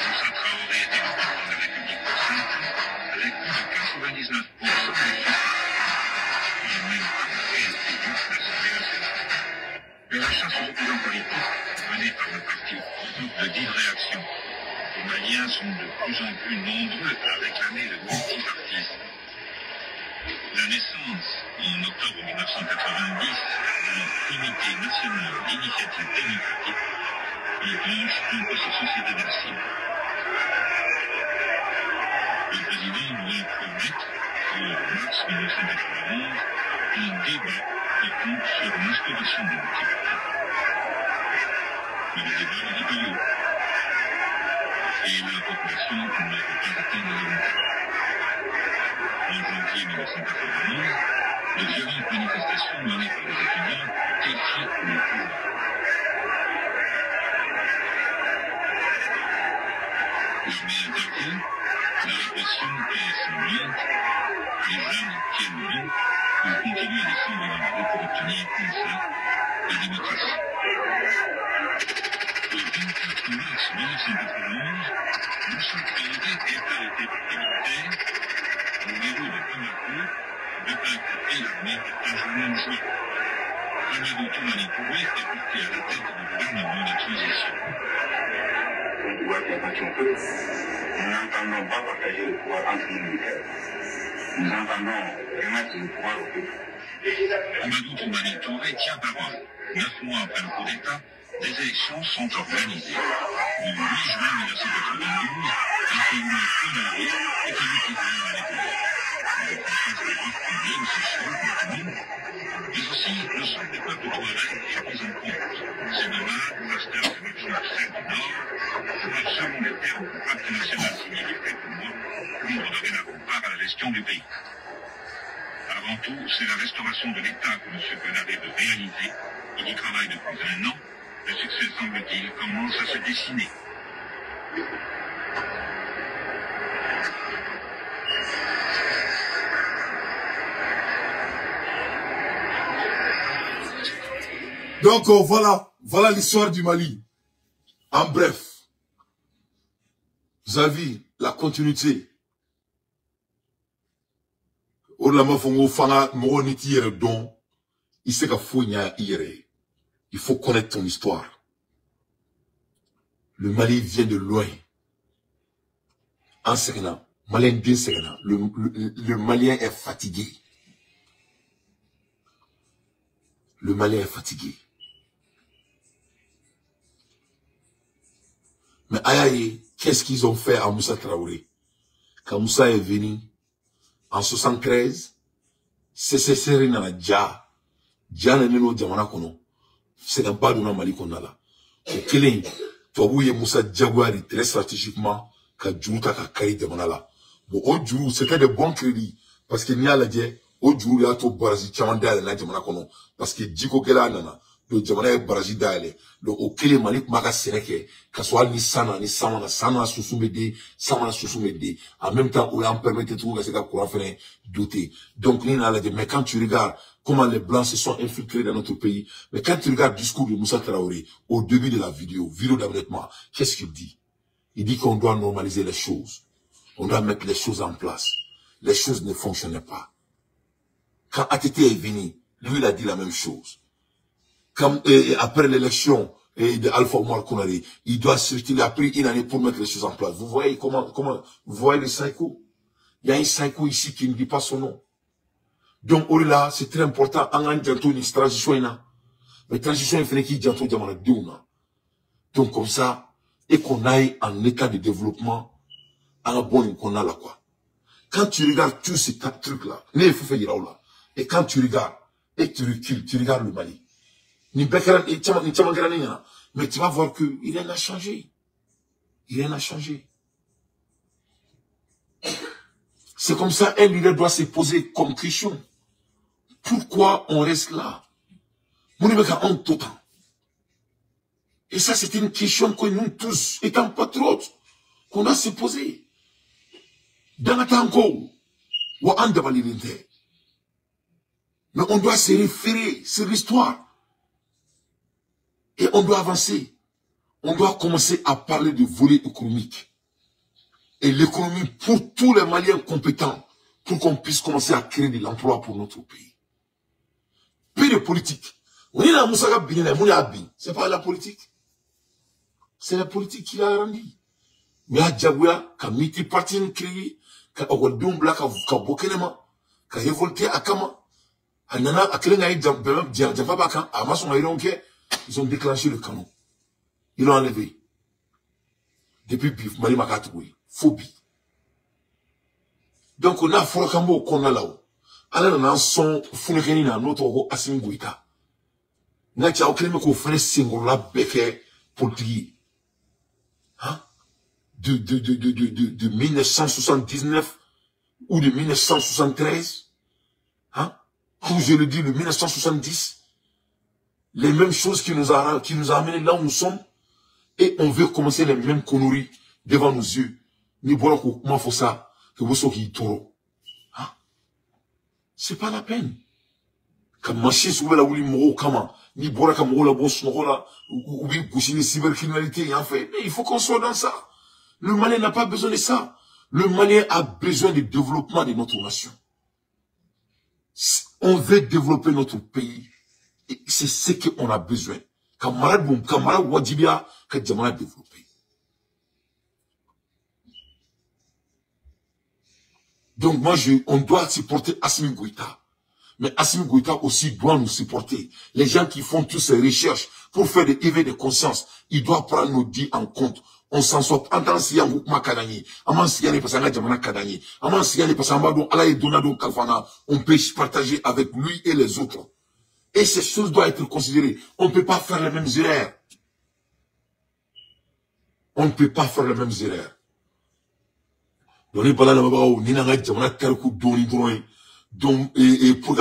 Moussa Traoré est élu président de la République pour 5 ans, avec plus de 99% des suffrages. Il est même après élu à l'Assemblée nationale. Mais la chasse aux opposants politiques, menée par le parti groupe de Vive Réaction, les Maliens sont de plus en plus nombreux à réclamer le multipartisme. La naissance, en octobre 1990, d'un comité national d'initiative démocratique enclenche un processus irréversible. Le président doit promettre, pour mars 1991, un débat qui compte sur l'instauration du multipartisme. Mais le débat n'est pas lieu. Et la population ne peut pas atteindre les résultats. En janvier 1991, de violentes manifestations menées par les étudiants défient le pouvoir. L'armée intervient, la répression est sanglante, les jeunes tiennent bon, ils continuent à descendre dans la rue pour obtenir enfin la démocratie. Le 24 mars 1991, Moussa Traoré est arrêté par les militaires. Au niveau de Bamako, de peuple et l'armée partagent le même choix. Amadou Toumani Touré est porté à la tête du gouvernement de transition. On pouvoir compassion peu, nous n'entendons pas partager le pouvoir entre les militaires. Nous entendons remettre le pouvoir au peuple. Amadou Toumani Touré tient parole. 9 mois après le coup d'État, des élections sont organisées. Le 8 juin 1992, un pays honoré est élu président de la République. Les consciences des problèmes sociaux économiques, mais aussi le sort des peuples touaregs est pris en compte. Ces nomades, pasteurs de l'option celle du Nord, jouent selon les termes du pacte national signé il y a quelques mois, prendre dorénavant part à la gestion du pays. Avant tout, c'est la restauration de l'État que M. Konaré veut réaliser. Il y travaille depuis 1 an. Le succès, semble-t-il, commence à se dessiner. Donc voilà l'histoire du Mali. En bref, vous avez vu la continuité. Il faut connaître ton histoire. Le Mali vient de loin. En Sérénat, Malien bien Sérénat, le Malien est fatigué. Le Malien est fatigué. Mais aïe, qu'est-ce qu'ils ont fait à Moussa Traoré? Quand Moussa est venu, en 73, c'est Sérénat la Dja. Dja n'a même pas kono. C'est un pas de Mali qu'on a là. Au Kélé, Toabouye Moussa Diaguari, très stratégiquement, qu'a Djouta qu'a Kari de Manala. Bon, au Djou, c'était de bons crédits. Parce qu'il n'y a la Dje, au Djou, il y a tout Barazi, Tchamanda, la Djamana kono. Parce que Djiko Kela Nana, le jamana baraji dale le okele malik maka sereke kaswa ni sana ni sama sana susumede sama susumede en même temps on permettait tout que c'est courant faire douter donc ni la mais quand tu regardes comment les blancs se sont infiltrés dans notre pays, mais quand tu regardes le discours de Moussa Traoré au début de la vidéo d'amendement, qu'est-ce qu'il dit? Il dit qu'on doit normaliser les choses, on doit mettre les choses en place. Les choses ne fonctionnaient pas. Quand ATT est venu, lui il a dit la même chose. Comme après l'élection de Alpha Omar Konaré, il a pris une année pour mettre les choses en place. Vous voyez comment vous voyez le psycho? Il y a un psycho ici qui ne dit pas son nom. Donc, là, c'est très important. En un janto, une transition, mais transition, il fallait qu'il y ait janto, jamana, douna. Donc, comme ça, et qu'on aille en état de développement, à la bonne qu'on a là, quoi. Quand tu regardes tous ces quatre trucs-là, il faut faire là. Et quand tu regardes, et que tu recules, tu regardes le Mali. Mais tu vas voir que il en a changé. Il en a changé. C'est comme ça, un leader doit se poser comme question. Pourquoi on reste là? Et ça, c'est une question que nous tous, étant patriotes, qu'on doit se poser. Dans la tango, mais on doit se référer sur l'histoire. Et on doit avancer. On doit commencer à parler de volet économique. Et l'économie pour tous les Maliens compétents, pour qu'on puisse commencer à créer de l'emploi pour notre pays. Puis de politique. C'est pas la politique. C'est la politique qui l'a rendu. Mais à Djabouya, quand Miti Parti nous créé, quand Ogodoum Black a Bokenema, quand révolté à Kama, à Nana, à Kelengaï Djababaka, à Masson Aïronke, ils ont déclenché le canon. Ils l'ont enlevé. Depuis Bif, Mali Makatoui. Phobie. Donc on a Forokambo qu'on a là-haut. Alors on a son Funekeni na notre Assimi Goïta. N'a pas aucun mec qu'on fait singular béquet politique. Hein? De 1979 ou de 1973. Hein? Comme je le dis, de 1970. Les mêmes choses qui nous a amenés là où nous sommes. Et on veut commencer les mêmes conneries devant nos yeux. Ni voilà comment faut ça, que vous soyez taureau. Hein? C'est pas la peine. Comme machine souvent la ouli moro comment, ni voilà comme la bosse là, ou bien coucher les cybercriminalité, en fait. Mais il faut qu'on soit dans ça. Le Malien n'a pas besoin de ça. Le Malien a besoin du développement de notre nation. On veut développer notre pays. Et c'est ce qu'on a besoin. Camarade Wadibia, que Djamana a développé. Donc moi, on doit supporter Assimi Goïta. Mais Assimi Goïta aussi doit nous supporter. Les gens qui font toutes ces recherches pour faire des éveils de conscience, ils doivent prendre nos dits en compte. On s'en sort. En tant que on peut partager avec lui et les autres. Et ces choses doivent être considérées. On ne peut pas faire les mêmes erreurs. On ne peut pas faire les mêmes erreurs. Donc, et pour